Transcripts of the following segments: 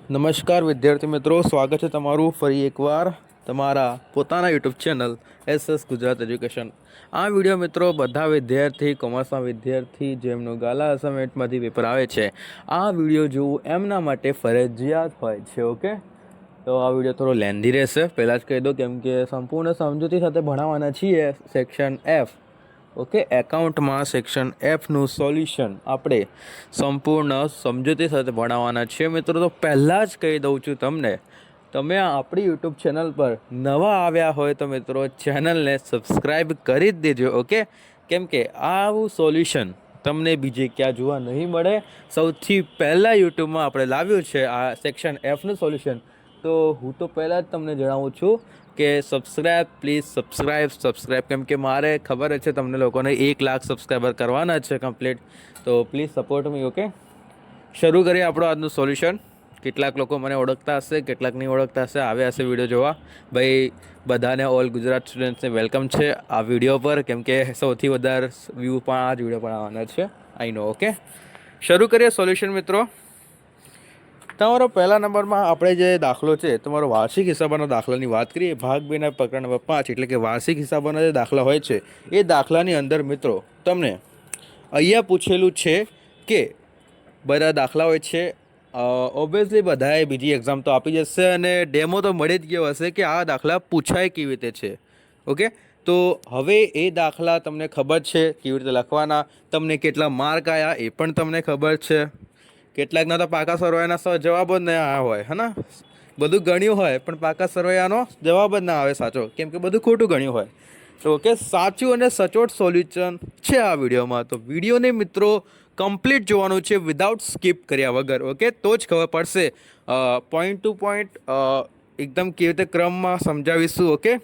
નમસ્કાર વિદ્યાર્થી મિત્રો, સ્વાગત છે તમારું ફરી એકવાર તમારા પોતાના YouTube channel SS Gujarat education. આ વિડીયો મિત્રો બધા વિદ્યાર્થી, કોમર્સના વિદ્યાર્થી જેમનું ગાલા અસાઇનમેન્ટમાંથી પેપર આવે છે, આ વિડીયો જોવું એમના માટે ફરજિયાત હોય છે. ઓકે, તો આ વિડીયો થોડો લેન્ધી રહેશે, પહેલાં જ કહી દો, કેમ કે સંપૂર્ણ સમજૂતી સાથે ભણાવવાના છીએ સેક્શન એફ. ઓકે, એકાઉન્ટમાં સેક્શન એફનું સોલ્યુશન આપણે સંપૂર્ણ સમજૂતી સાથે ભણાવવાના છીએ મિત્રો. તો પહેલાં જ કહી દઉં છું તમને, તમે આપણી યુટ્યુબ ચેનલ પર નવા આવ્યા હોય તો મિત્રો ચેનલને સબસ્ક્રાઈબ કરી જ દેજો. ઓકે, કેમ કે આવું સોલ્યુશન તમને બીજે ક્યાં જોવા નહીં મળે. સૌથી પહેલાં યુટ્યુબમાં આપણે લાવ્યું છે આ સેક્શન એફનું સોલ્યુશન. તો હું તો પહેલાં જ તમને જણાવું છું કે પ્લીઝ સબસ્ક્રાઈબ, કેમ કે મારે ખબર છે તમને લોકોને 1 લાખ સબસ્ક્રાઈબર કરવાના છે કમ્પ્લીટ. તો પ્લીઝ સપોર્ટ મી. ઓકે, શરૂ કરીએ આપણું આજનું સોલ્યુશન. કેટલાક લોકો મને ઓળખતા હશે, કેટલાક નહીં ઓળખતા હશે, આવ્યા હશે વિડીયો જોવા. ભાઈ, બધાને ઓલ ગુજરાત સ્ટુડન્ટ્સને વેલકમ છે આ વિડીયો પર, કેમ કે સૌથી વધારે વ્યૂ પણ આ જ વિડીયો પર આવવાના છે, આઈ નો. ઓકે, શરૂ કરીએ સોલ્યુશન મિત્રો. તમારો પહેલા નંબરમાં આપણે જે દાખલો છે, તમારો વાર્ષિક હિસાબોના દાખલાની વાત કરીએ. ભાગ 2ના પ્રકરણ નંબર 5 એટલે કે વાર્ષિક હિસાબોના જે દાખલા હોય છે, એ દાખલાની અંદર મિત્રો તમને અહીંયા પૂછેલું છે કે બધા દાખલા હોય છે. ઓબ્વિયસલી બધાએ બીજી એક્ઝામ તો આપી જશે અને ડેમો તો મળી જ ગયો હશે કે આ દાખલા પૂછાય કેવી રીતે છે. ઓકે, તો હવે એ દાખલા તમને ખબર છે કેવી રીતે લખવાના, તમને કેટલા માર્ક આવ્યા એ પણ તમને ખબર છે. કેટલાકના તો પાકા સરવૈયાના જવાબ જ ના આવ્યા હોય, હે ને? બધું ગણ્યું હોય પણ પાકા સરવૈયાનો જવાબ જ ના આવે સાચો, કેમ કે બધું ખોટું ગણ્યું હોય. તો ઓકે, સાચું અને સચોટ સોલ્યુશન છે આ વિડીયોમાં. તો વિડીયોને મિત્રો કમ્પ્લીટ જોવાનું છે વિધાઉટ સ્કીપ કર્યા વગર. ઓકે, તો જ ખબર પડશે. પોઈન્ટ ટુ પોઈન્ટ એકદમ કેવી રીતે ક્રમમાં સમજાવીશું. ઓકે,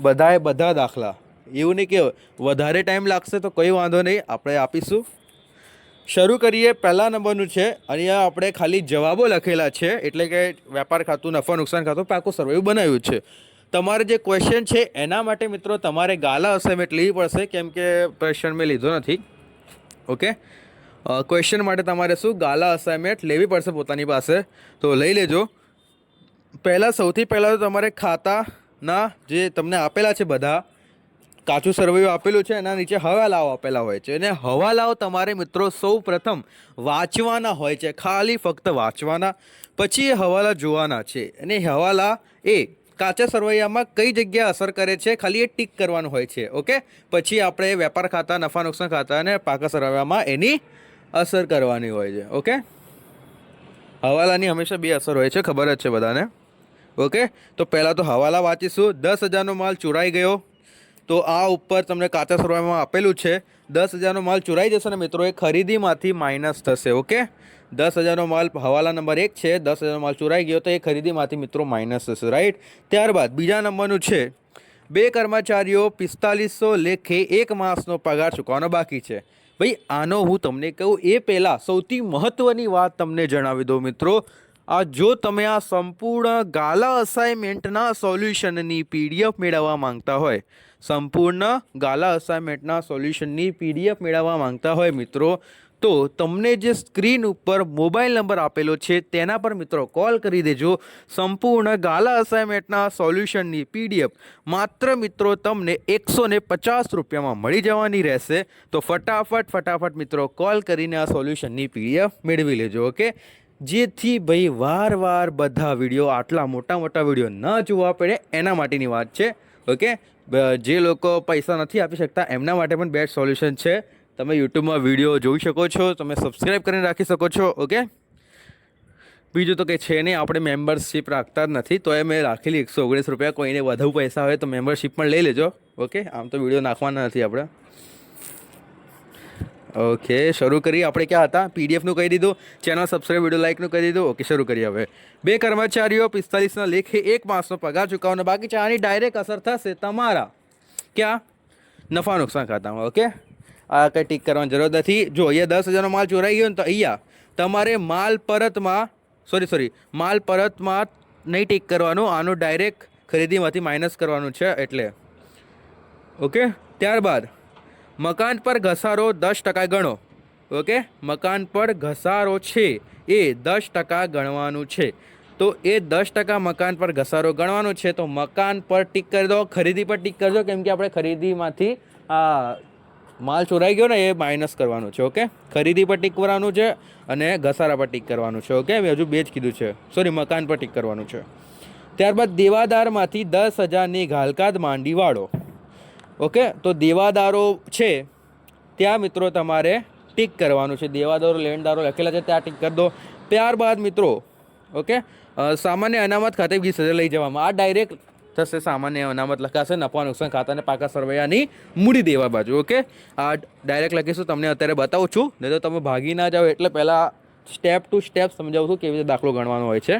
બધા દાખલા, એવું નહીં કે વધારે ટાઈમ લાગશે તો કોઈ વાંધો નહીં, આપણે આપીશું. શરૂ કરીએ. પહેલા નંબરનું છે, અહીંયા આપણે ખાલી જવાબો લખેલા છે, એટલે કે વેપાર ખાતું, નફા નુકસાન ખાતું, પાકું સર્વે બનાવ્યું છે. તમારે જે ક્વેશ્ચન છે એના માટે મિત્રો તમારે ગાલા અસાઇનમેન્ટ લેવી પડશે, કેમ કે ક્વેશ્ચન મેં લીધો નથી. ઓકે, ક્વેશ્ચન માટે તમારે શું ગાલા અસાઇનમેન્ટ લેવી પડશે પોતાની પાસે, તો લઈ લેજો. સૌથી પહેલાં તો તમારે ખાતાના જે તમને આપેલા છે બધા કાચું સર્વેયું આપેલું છે, એના નીચે હવાલાઓ આપેલા હોય છે, અને હવાલાઓ તમારે મિત્રો સૌ પ્રથમ વાંચવાના હોય છે, ખાલી ફક્ત વાંચવાના. પછી એ હવાલા જોવાના છે, અને હવાલા એ કાચા સરવૈયામાં કઈ જગ્યાએ અસર કરે છે ખાલી એ ટીક કરવાનું હોય છે. ઓકે, પછી આપણે વેપાર ખાતા, નફા નુકસાન ખાતા અને પાકા સરવૈયામાં એની અસર કરવાની હોય છે. ઓકે, હવાલાની હંમેશા 2 અસર હોય છે, ખબર જ છે બધાને. ઓકે, તો પહેલાં તો હવાલા વાંચીશું. 10,000નો માલ ચોરાઈ ગયો, તો આ ઉપર તમને કાચા સરવૈયામાં આપેલું છે 10,000નો માલ ચોરાઈ જશે ને મિત્રો એ ખરીદીમાંથી માઇનસ થશે. ઓકે, 10,000નો માલ હવાલા નંબર 1 છે, 10,000નો માલ ચોરાઈ ગયો તો એ ખરીદીમાંથી મિત્રો માઇનસ થશે, રાઈટ. ત્યારબાદ બીજા નંબરનું છે, 2 કર્મચારીઓ 4500 લેખે 1 માસનો પગાર ચૂકવવાનો બાકી છે. ભાઈ, આનો હું તમને કહું એ પહેલાં સૌથી મહત્ત્વની વાત તમને જણાવી દઉં મિત્રો. જો તમે આ સંપૂર્ણ ગાલા અસાઇનમેન્ટના સોલ્યુશનની PDF મેળવવા માંગતા હોય, સંપૂર્ણ ગાલા અસાઇનમેન્ટના સોલ્યુશનની PDF મેળવવા માંગતા હોય મિત્રો, તો તમને જે સ્ક્રીન ઉપર મોબાઈલ નંબર આપેલો છે તેના પર મિત્રો કોલ કરી દેજો. સંપૂર્ણ ગાલા અસાઇનમેન્ટના સોલ્યુશનની PDF માત્ર મિત્રો તમને 150 રૂપિયામાં મળી જવાની રહેશે. તો ફટાફટ મિત્રો કોલ કરીને આ સોલ્યુશનની PDF મેળવી લેજો. ઓકે, જેથી ભાઈ વાર બધા વિડીયો, આટલા મોટા વિડીયો ન જોવા પડે એના માટેની વાત છે. ઓકે, જે લોકો પૈસા નથી આપી શકતા એમના માટે પણ બેસ્ટ સોલ્યુશન છે. તમે યુટ્યુબમાં વિડીયો જોઈ શકો છો, તમે સબસ્ક્રાઈબ કરીને રાખી શકો છો. ઓકે, બીજું તો કંઈ છે નહીં, આપણે મેમ્બરશીપ રાખતા જ નથી, તો એ મેં રાખેલી 119 રૂપિયા. કોઈને વધુ પૈસા હોય તો મેમ્બરશીપ પણ લઈ લેજો. ઓકે, આમ તો વિડીયો નાખવાના નથી આપણે. ઓકે, શરૂ કરીએ. આપણે ક્યાં હતા? PDFનું કહી દીધું, ચેનલ સબસ્ક્રાઈબ, વિડીયો લાઇકનું કહી દીધું. ઓકે, શરૂ કરીએ હવે. 2 કર્મચારીઓ 45ના લેખે 1 માસનો પગાર ચૂકવવાનો બાકી છે. આની ડાયરેક્ટ અસર થશે તમારા ક્યાં? નફા નુકસાન ખાતામાં. ઓકે, આ કંઈ ટીક કરવાની જરૂર નથી. જો અહીંયા 10,000નો માલ ચોરાઈ ગયો ને, તો અહીંયા તમારે માલ પરતમાં નહીં ટીક કરવાનું, આનું ડાયરેક્ટ ખરીદીમાંથી માઇનસ કરવાનું છે એટલે. ઓકે, ત્યારબાદ મકાન પર ઘસારો 10% ગણો. ઓકે, મકાન પર ઘસારો છે એ 10% ગણવાનું છે. તો એ 10% મકાન પર ઘસારો ગણવાનો છે. તો મકાન પર ટીક કરી દો, ખરીદી પર ટીક કરજો, કેમ કે આપણે ખરીદીમાંથી માલ ચોરાઈ ગયો ને એ માઇનસ કરવાનું છે. ઓકે, ખરીદી પર ટીક કરવાનું છે અને ઘસારા પર ટીક કરવાનું છે. ઓકે, મેં હજુ બે જ કીધું છે, સોરી, મકાન પર ટીક કરવાનું છે. ત્યારબાદ દેવાદારમાંથી 10,000ની ઘાલકાત માંડી વાળો. ઓકે, તો દેવાદારો છે ત્યાં મિત્રો તમારે ટીક કરવાનું છે. દેવાદારો લેણદારો લખેલા છે ત્યાં ટીક કરી દો. ત્યારબાદ મિત્રો ઓકે, સામાન્ય અનામત ખાતે 20,000 લઈ જવામાં. આ ડાયરેક્ટ થશે, સામાન્ય અનામત લખાશે નફા નુકસાન ખાતાને પાકા સરવૈયાની મૂડી દેવા બાજુ. ઓકે, આ ડાયરેક્ટ લખીશું, તમને અત્યારે બતાવું છું, નહીં તો તમે ભાગી ના જાઓ, એટલે પહેલાં સ્ટેપ ટુ સ્ટેપ સમજાવું છું કેવી રીતે દાખલો ગણવાનો હોય છે.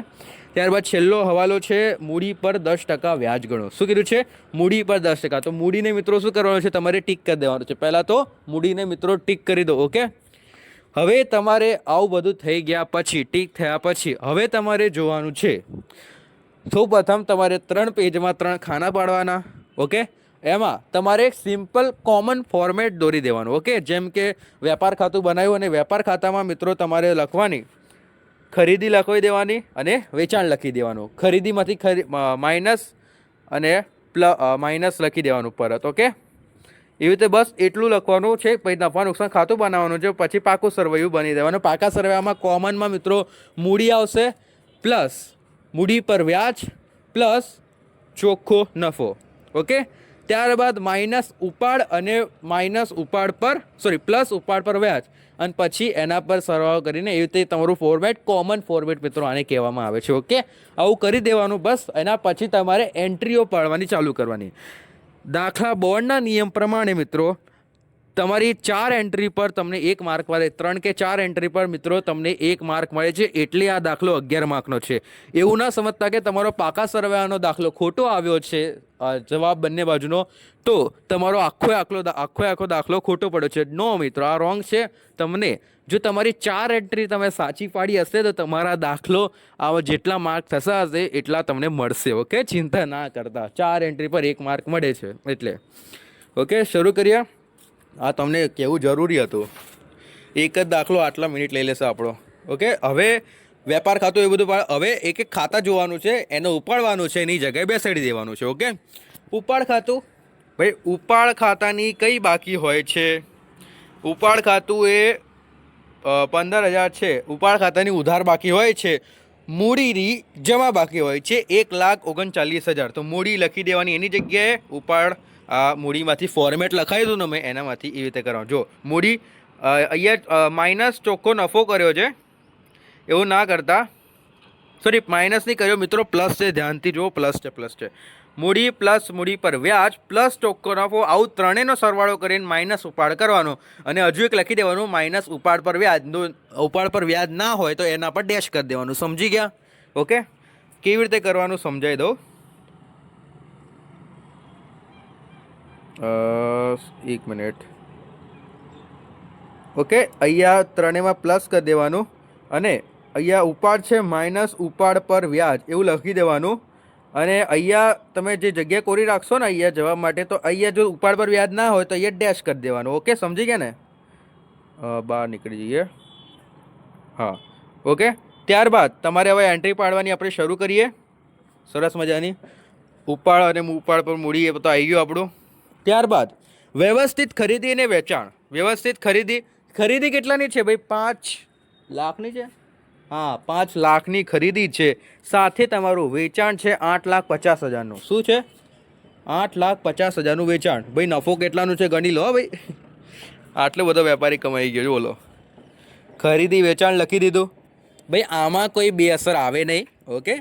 ત્યારબાદ છેલ્લો હવાલો છે, મૂડી પર 10% વ્યાજ ગણો. શું કીધું છે? મૂડી પર 10%. તો મૂડીને મિત્રો શું કરવાનું છે? તમારે ટીક કરી દેવાનું છે. પહેલાં તો મૂડીને મિત્રો ટીક કરી દો. ઓકે, હવે તમારે આવું બધું થઈ ગયા પછી, ટીક થયા પછી હવે તમારે જોવાનું છે, સૌ પ્રથમ તમારે 3 પેજમાં 3 ખાના પાડવાના. ઓકે, એમાં તમારે એક સિમ્પલ કોમન ફોર્મેટ દોરી દેવાનું. ઓકે, જેમ કે વેપાર ખાતું બનાવ્યું અને વેપાર ખાતામાં મિત્રો તમારે લખવાની ખરીદી લખી દેવાની અને વેચાણ લખી દેવાનું. ખરીદીમાંથી માઇનસ અને માઇનસ લખી દેવાનું પરત. ઓકે, એવી રીતે બસ એટલું લખવાનું છે. પછી નફા નુકસાન ખાતું બનાવવાનું છે, પછી પાકું સરવૈયું બની દેવાનું. પાકા સરવૈયામાં કોમનમાં મિત્રો મૂડી આવશે પ્લસ મૂડી પર વ્યાજ પ્લસ ચોખ્ખો નફો. ઓકે, ત્યારબાદ માઇનસ ઉપાડ અને માઇનસ ઉપાડ પર પ્લસ ઉપાડ પર વ્યાજ અને પછી એના પર સરવાળો કરીને એવી રીતે તમારું ફોર્મેટ, કોમન ફોર્મેટ મિત્રો આને કહેવામાં આવે છે. ઓકે, આવું કરી દેવાનું બસ. એના પછી તમારે એન્ટ્રીઓ પાડવાની ચાલુ કરવાની. દાખલા બોર્ડના નિયમ પ્રમાણે મિત્રો તમારી 4 એન્ટ્રી પર તમને 1 માર્ક મળે. 3 કે 4 એન્ટ્રી પર મિત્રો તમને 1 માર્ક મળે છે, એટલે આ દાખલો 11 માર્કનો છે. એવું ના સમજતા કે તમારો પાકા સરવૈયાનો દાખલો ખોટો આવ્યો છે, જવાબ બંને બાજુનો, તો તમારો આખો દાખલો ખોટો પડ્યો છે. નો મિત્રો, આ રોંગ છે. તમને જો તમારી 4 એન્ટ્રી તમે સાચી પાડી હશે તો તમારા દાખલો આવા જેટલા માર્ક થતા હશે એટલા તમને મળશે. ઓકે, ચિંતા ના કરતા, 4 એન્ટ્રી પર 1 માર્ક મળે છે એટલે. ઓકે, શરૂ કરીએ. આ તમને કહેવું જરૂરી હતું. એક જ દાખલો આટલા મિનિટ લઈ લેશે આપણો. ઓકે, હવે વેપાર ખાતું એ બધું હવે એક એક ખાતા જોવાનું છે, એને ઉપાડવાનું છે, એની જગ્યાએ બેસાડી દેવાનું છે. ઓકે, ઉપાડ ખાતું, ભાઈ ઉપાડ ખાતાની કઈ બાકી હોય છે? ઉપાડ ખાતું એ 15,000 છે. ઉપાડ ખાતાની ઉધાર બાકી હોય છે. મૂડીની જમા બાકી હોય છે 1,39,000. તો મૂડી લખી દેવાની, એની જગ્યાએ ઉપાડ આ મૂડીમાંથી ફોર્મેટ લખાવી દઉં ને મેં, એનામાંથી એવી રીતે કરવાનું. જો મૂડી અહીંયા માઇનસ ચોખ્ખો નફો કર્યો છે, એવું ના કરતા, સોરી માઇનસ નહીં કર્યો મિત્રો, પ્લસ છે, ધ્યાનથી જુઓ, પ્લસ છે. મૂડી પ્લસ મૂડી પર વ્યાજ પ્લસ ચોખ્ખો નફો, આવું ત્રણેયનો સરવાળો કરીને માઇનસ ઉપાડ કરવાનો. અને હજુ એક લખી દેવાનું માઇનસ ઉપાડ પર વ્યાજ. ઉપાડ પર વ્યાજ ના હોય તો એના પર ડેશ કરી દેવાનું. સમજી ગયા? ઓકે, કેવી રીતે કરવાનું સમજાવી દઉં. 1 મિનિટ. ઓકે, અહીંયા ત્રણેયમાં પ્લસ કરી દેવાનું અને અહીંયા ઉપાડ છે માઇનસ ઉપાડ પર વ્યાજ એવું લખી દેવાનું. અને અહીંયા તમે જે જગ્યા કોરી રાખશો ને અહીંયા જવાબ માટે, તો અહીંયા જો ઉપાડ પર વ્યાજ ના હોય તો અહીંયા ડેશ કરી દેવાનું. ઓકે, સમજી ગયા ને? બહાર નીકળી જઈએ. હા, ઓકે. ત્યારબાદ તમારે હવે એન્ટ્રી પાડવાની આપણે શરૂ કરીએ. સરસ મજાની ઉપાડ અને ઉપાડ પર મૂડી એ તો આવી ગયું આપણું. ત્યારબાદ વ્યવસ્થિત ખરીદી અને વેચાણ. વ્યવસ્થિત ખરીદી કેટલાની છે ભાઈ? 5 લાખની છે. હા, 5 લાખની ખરીદી છે. સાથે તમારું વેચાણ છે 8,50,000નું. શું છે? 8,50,000નું વેચાણ. ભાઈ નફો કેટલાનું છે ગણી લો ભાઈ. આટલો બધો વેપારી કમાઈ ગયો, બોલો. ખરીદી વેચાણ લખી દીધું. ભાઈ આમાં કોઈ બે અસર આવે નહીં. ઓકે,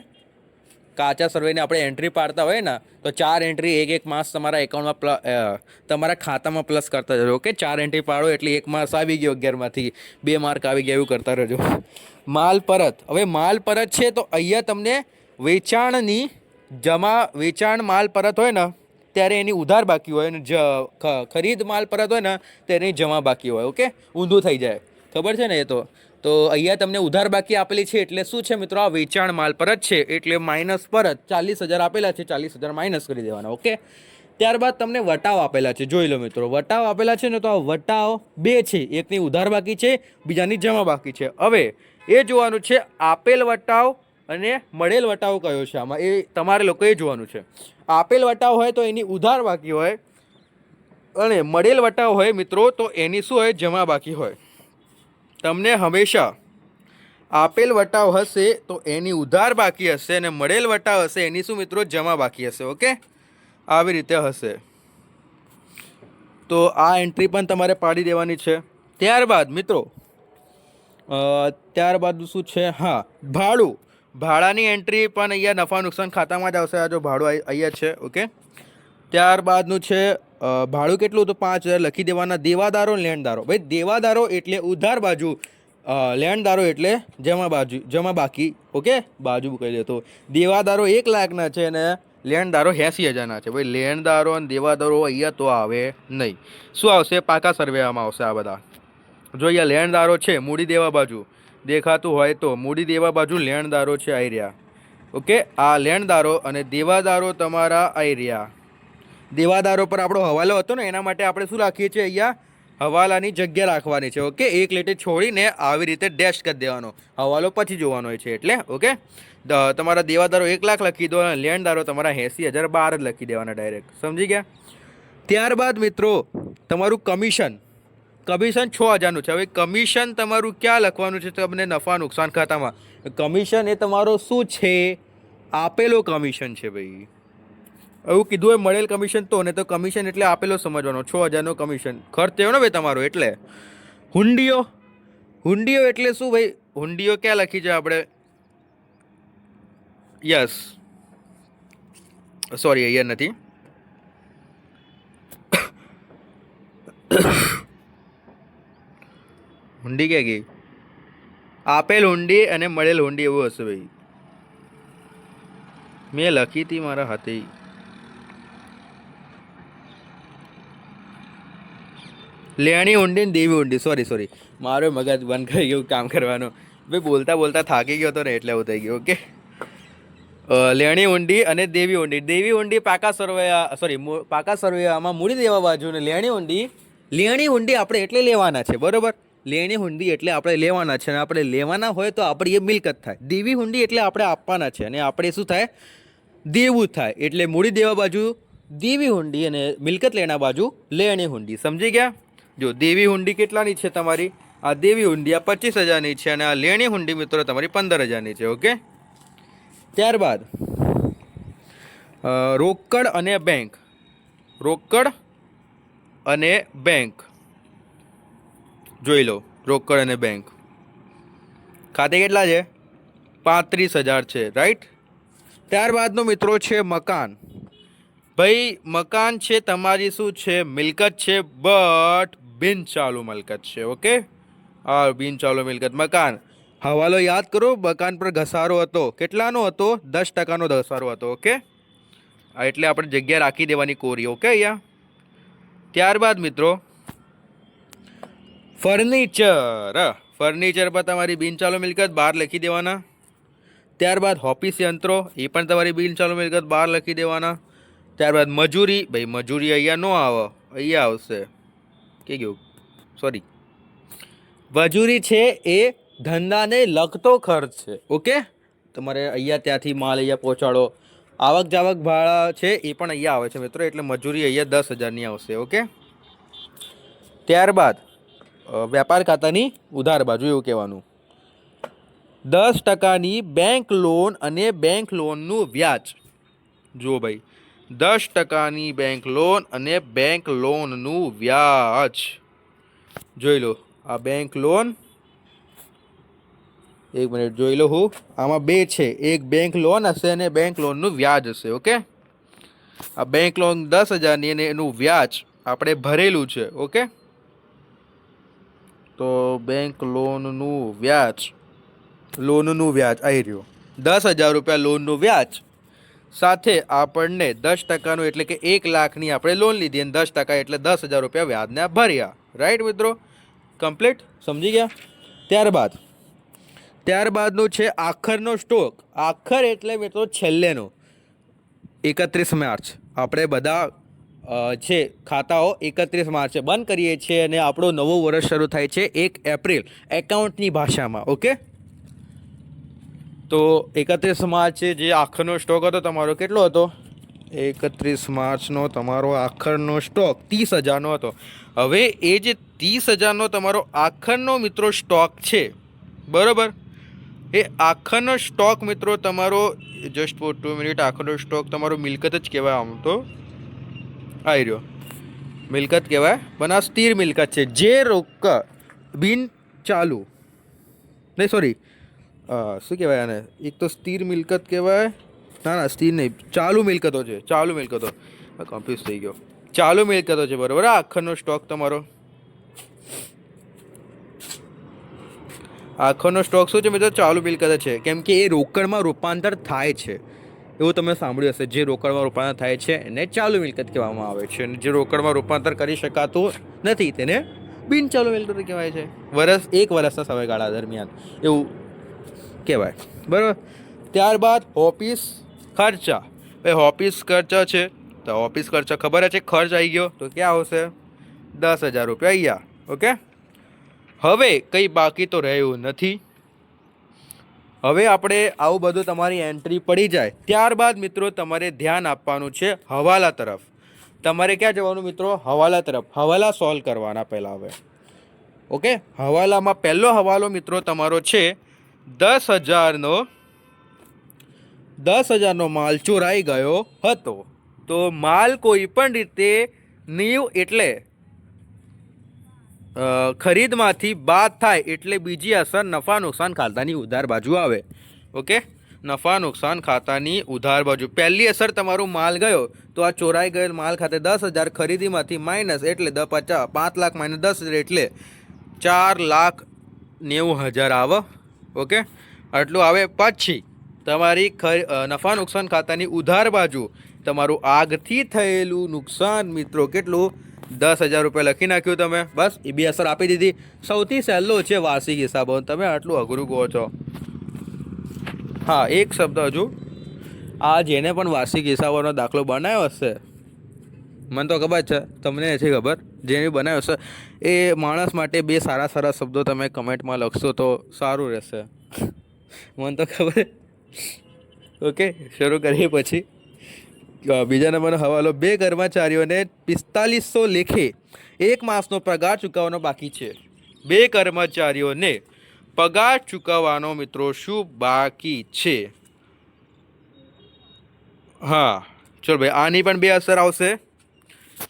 કાચા સર્વેની આપણે એન્ટ્રી પાડતા હોય ને તો 4 એન્ટ્રી એક માસ તમારા એકાઉન્ટમાં તમારા ખાતામાં પ્લસ કરતા જજો. ઓકે, 4 એન્ટ્રી પાડો એટલે 1 માસ આવી ગયો, 11માંથી 2 માર્ક આવી ગયા, એવું કરતા રહેજો. માલ પરત. હવે માલ પરત છે તો અહીંયા તમને વેચાણ માલ પરત હોય ને ત્યારે એની ઉધાર બાકી હોય અને ખરીદ માલ પરત હોય ને ત્યારે એની જમા બાકી હોય. ઓકે, ઊંધું થઈ જાય, ખબર છે ને? તો અહીંયા તમને ઉધાર બાકી આપેલી છે એટલે શું છે મિત્રો? આ વેચાણ માલ પરત છે એટલે માઇનસ પરત 40,000 આપેલા છે, 40,000 માઇનસ કરી દેવાના. ઓકે, ત્યારબાદ તમને વટાવ આપેલા છે. જોઈ લો મિત્રો, વટાવ આપેલા છે ને, તો આ વટાવ 2 છે. એકની ઉધાર બાકી છે, બીજાની જમા બાકી છે. હવે એ જોવાનું છે આપેલ વટાવ અને મળેલ વટાવ કયો છે આમાં, એ તમારે લોકોએ જોવાનું છે. આપેલ વટાવ હોય તો એની ઉધાર બાકી હોય, અને મળેલ વટાવ હોય મિત્રો તો એની શું હોય, જમા બાકી હોય. તમને હંમેશા આપેલ વટાવ હશે તો એની ઉધાર બાકી હશે, અને મળેલ વટાવ હશે એની શું મિત્રો, જમા બાકી હશે. ઓકે, આવી રીતે હશે. તો આ એન્ટ્રી પણ તમારે પાડી દેવાની છે. ત્યારબાદ મિત્રો ત્યારબાદ શું છે, હા, ભાડું. ભાડાની એન્ટ્રી પણ અહીંયા નફા નુકસાન ખાતામાં જ આવશે. આ જો ભાડું અહીંયા છે. ઓકે, ત્યારબાદનું છે ભાડું કેટલું, તો 5,000 લખી દેવાના. દેવાદારો લેણદારો, ભાઈ દેવાદારો એટલે ઉધાર બાજુ, લેણદારો એટલે જમા બાકી. ઓકે, બાજુ કહી દે તો દેવાદારો 1 લાખના છે અને લેણદારો 80,000ના છે. ભાઈ લેણદારો અને દેવાદારો અહીંયા તો આવે નહીં. શું આવશે, પાકા સર્વેમાં આવશે આ બધા. જો અહીંયા લેણદારો છે, મૂડી દેવા બાજુ દેખાતું હોય તો મૂડી દેવા બાજુ લેણદારો છે, આવી રહ્યા. ઓકે, આ લેણદારો અને દેવાદારો તમારા આવી રહ્યા. દેવાદારો પર આપણો હવાલો હતો ને, એના માટે આપણે શું રાખીએ છીએ, અહીંયા હવાલાની જગ્યા રાખવાની છે. ઓકે, એક લીટી છોડીને આવી રીતે ડેશ કરી દેવાનો, હવાલો પછી જોવાનો હોય છે એટલે. ઓકે, તમારા દેવાદારો 1 લાખ લખી દો અને લેણદારો તમારા 80,012 જ લખી દેવાના ડાયરેક્ટ. સમજી ગયા? ત્યારબાદ મિત્રો તમારું કમિશન 6,000નું છે. હવે કમિશન તમારું ક્યાં લખવાનું છે, તમને નફા નુકસાન ખાતામાં. કમિશન એ તમારો શું છે, આપેલો કમિશન છે. ભાઈ એવું કીધું હોય મળેલ કમિશન તો, ને તો કમિશન એટલે આપેલો સમજવાનો. 6,000નો કમિશન ખર્ચ થયો ને ભાઈ તમારો. એટલે હુંડીઓ એટલે શું ભાઈ, હુંડીઓ ક્યાં લખી છે આપણે, યસ સોરી અહીંયા નથી. હુંડી ક્યાં ગઈ, આપેલ હુંડી અને મળેલ હુંડી એવું હશે ભાઈ. મેં લખી હતી મારા હાથે. લેણી હુંડી ને દેવી હુંડી, સોરી મારો મગજ બંધ કરી ગયું કામ કરવાનું. ભાઈ બોલતા થાકી ગયો હતો ને એટલે એવું થઈ ગયું. ઓકે, લેણી હુંડી અને દેવી હુંડી. દેવી હુંડી પાકા સરવૈયામાં મૂડી દેવા બાજુ, ને લેણી હુંડી આપણે એટલે લેવાના છે. બરોબર, લેણી હુંડી એટલે આપણે લેવાના છે, અને આપણે લેવાના હોય તો આપણી એ મિલકત થાય. દેવી હુંડી એટલે આપણે આપવાના છે, અને આપણે શું થાય, દેવું થાય. એટલે મૂડી દેવા બાજુ દેવી હુંડી અને મિલકત લેણા બાજુ લેણી હુંડી. સમજી ગયા? જો દેવી હુંડી કેટલાની છે તમારી, આ દેવી હુંડી આ 25,000ની છે, અને આ લેણી હુંડી મિત્રો તમારી 15,000ની છે. ઓકે, ત્યારબાદ રોકડ અને બેંક જોઈ લો. રોકડ અને બેંક ખાતે કેટલા છે, 35,000 છે. રાઈટ. ત્યારબાદનો મિત્રો છે મકાન. ભાઈ મકાન છે તમારી શું છે, મિલકત છે, બટ બિનચાલુ મિલકત છે. ઓકે, આ બિનચાલુ મિલકત. મકાન હવાલો યાદ કરો, મકાન પર ઘસારો હતો. કેટલાનો હતો, 10%નો ઘસારો હતો. ઓકે, એટલે આપણે જગ્યા રાખી દેવાની કોરી. ઓકે, અહીંયા. ત્યારબાદ મિત્રો ફર્નિચર પર તમારી બિનચાલુ મિલકત 12 લખી દેવાના. ત્યારબાદ ઓફિસ યંત્રો, એ પણ તમારી બિનચાલુ મિલકત 12 લખી દેવાના. ત્યારબાદ મજૂરી, ભાઈ મજૂરી અહીંયા ન આવે, અહીંયા આવશે. કે ગયું, સોરી, મજૂરી છે એ ધંધાને લગતો ખર્ચ છે. ઓકે, તમારે અહીંયા ત્યાંથી માલ અહીંયા પહોંચાડો. આવક જાવક ભાડા છે એ પણ અહીંયા આવે છે મિત્રો, એટલે મજૂરી અહીંયા 10,000ની આવશે. ઓકે, ત્યારબાદ વ્યાપાર ખાતાની ઉધાર બાજુ એવું કહેવાનું, 10%ની બેંક લોન અને બેંક લોનનું વ્યાજ. જુઓ ભાઈ, 10%ની બેંક લોન અને બેંક લોનનું વ્યાજ જોઈ લો. આ બેંક લોન, એક મિનિટ જોઈ લો હું, આમાં બે છે, એક બેંક લોન હશે અને બેંક લોનનું વ્યાજ હશે. ઓકે, આ બેંક લોન 10,000ની અને એનું વ્યાજ આપણે ભરેલું છે. ઓકે, તો બેંક લોનનું વ્યાજ આવી રહ્યું 10,000 રૂપિયા લોનનું વ્યાજ, સાથે આપણને 10%નું એટલે કે 1 લાખની આપણે લોન લીધી અને 10% એટલે 10,000 રૂપિયા વ્યાજના ભર્યા. રાઈટ મિત્રો, કમ્પ્લીટ. સમજી ગયા? ત્યારબાદનું છે આખરનો સ્ટોક. આખર એટલે મિત્રો છેલ્લેનો. 31 માર્ચ આપણે બધા છે ખાતાઓ 31 માર્ચે બંધ કરીએ છીએ અને આપણો નવો વર્ષ શરૂ થાય છે 1 એપ્રિલ એકાઉન્ટની ભાષામાં. ઓકે, તો 31 માર્ચે જે આખરનો સ્ટોક હતો તમારો કેટલો હતો? 31 માર્ચનો તમારો આખરનો સ્ટોક 30,000નો હતો. હવે એ જે 30,000નો તમારો આખરનો મિત્રો સ્ટોક છે, બરાબર, એ આખરનો સ્ટોક મિત્રો તમારો જસ્ટ ફોર 2 મિનિટ, આખરનો સ્ટોક તમારો મિલકત જ કહેવાય. આમ તો આવી રહ્યો મિલકત કહેવાય, પણ આ સ્થિર મિલકત છે જે બિન ચાલુ નહીં, સોરી શું કહેવાય આને? એક તો સ્થિર મિલકત કહેવાય, ના સ્થિર નહીં, ચાલુ મિલકતો છે. ચાલુ મિલકતો, કન્ફ્યુઝ થઈ ગયો. ચાલુ મિલકતો છે, બરાબર. આખરનો સ્ટોક તમારો, આખરનો સ્ટોક શું છે મિત્રો? ચાલુ મિલકત છે, કેમ કે એ રોકડમાં રૂપાંતર થાય છે. એવું તમે સાંભળ્યું હશે, જે રોકડમાં રૂપાંતર થાય છે એને ચાલુ મિલકત કહેવામાં આવે છે, અને જે રોકડમાં રૂપાંતર કરી શકાતું નથી તેને બિન ચાલુ મિલકત કહેવાય છે. એક વર્ષના સમયગાળા દરમિયાન એવું કહેવાય, બરાબર. ત્યારબાદ ઓફિસ ખર્ચા. ભાઈ ઓફિસ ખર્ચા છે, તો ઓફિસ ખર્ચા ખબર છે, ખર્ચ આવી ગયો તો ક્યાં આવશે? 10,000 રૂપિયા અહીંયા. ઓકે, હવે કંઈ બાકી તો રહ્યું નથી. હવે આપણે આવું બધું તમારી એન્ટ્રી પડી જાય ત્યારબાદ મિત્રો તમારે ધ્યાન આપવાનું છે હવાલા તરફ. તમારે ક્યાં જવાનું મિત્રો? હવાલા તરફ. હવાલા સોલ્વ કરવાના પહેલાં. હવે ઓકે, હવાલામાં પહેલો હવાલો મિત્રો તમારો છે 10,000નો માલ ચોરાઈ ગયો હતો. તો માલ કોઈ પણ રીતે નીવ એટલે ખરીદમાંથી બાદ થાય એટલે બીજી અસર નફા નુકસાન ખાતાની ઉધાર બાજુ આવે. ઓકે, નફા નુકસાન ખાતાની ઉધાર બાજુ પહેલી અસર તમારો માલ ગયો તો આ ચોરાઈ ગયેલ માલ ખાતે 10,000 ખરીદીમાંથી માઇનસ એટલે 5 લાખ માઇનસ 10,000 એટલે 4,90,000 આવે. ઓકે, આટલું આવે. પછી તમારી નફા નુકસાન ખાતાની ઉધાર બાજુ તમારું આગથી થયેલું નુકસાન મિત્રો કેટલું? 10,000 રૂપિયા લખી નાખ્યું તમે, બસ. એ બી અસર આપી દીધી. સૌથી સહેલો છે વાર્ષિક હિસાબો. તમે આટલું અઘરું કહો છો. હા, એક શબ્દ હજુ, આ જેને પણ વાર્ષિક હિસાબોનો દાખલો બનાવ્યો હશે, મને તો ખબર છે, તમને નથી ખબર, જેને બનાવ્યો હશે એ માણસ માટે 2 સારા શબ્દો તમે કમેન્ટમાં લખશો તો સારું રહેશે. મને તો ખબર. ઓકે, શરૂ કરીએ. પછી બીજા નંબરનો હવાલો. 2 કર્મચારીઓને 4500 લેખે 1 માસનો પગાર ચૂકવવાનો બાકી છે. 2 કર્મચારીઓને પગાર ચૂકવવાનો મિત્રો શું બાકી છે? હા, ચલો ભાઈ, આની પણ 2 અસર આવશે.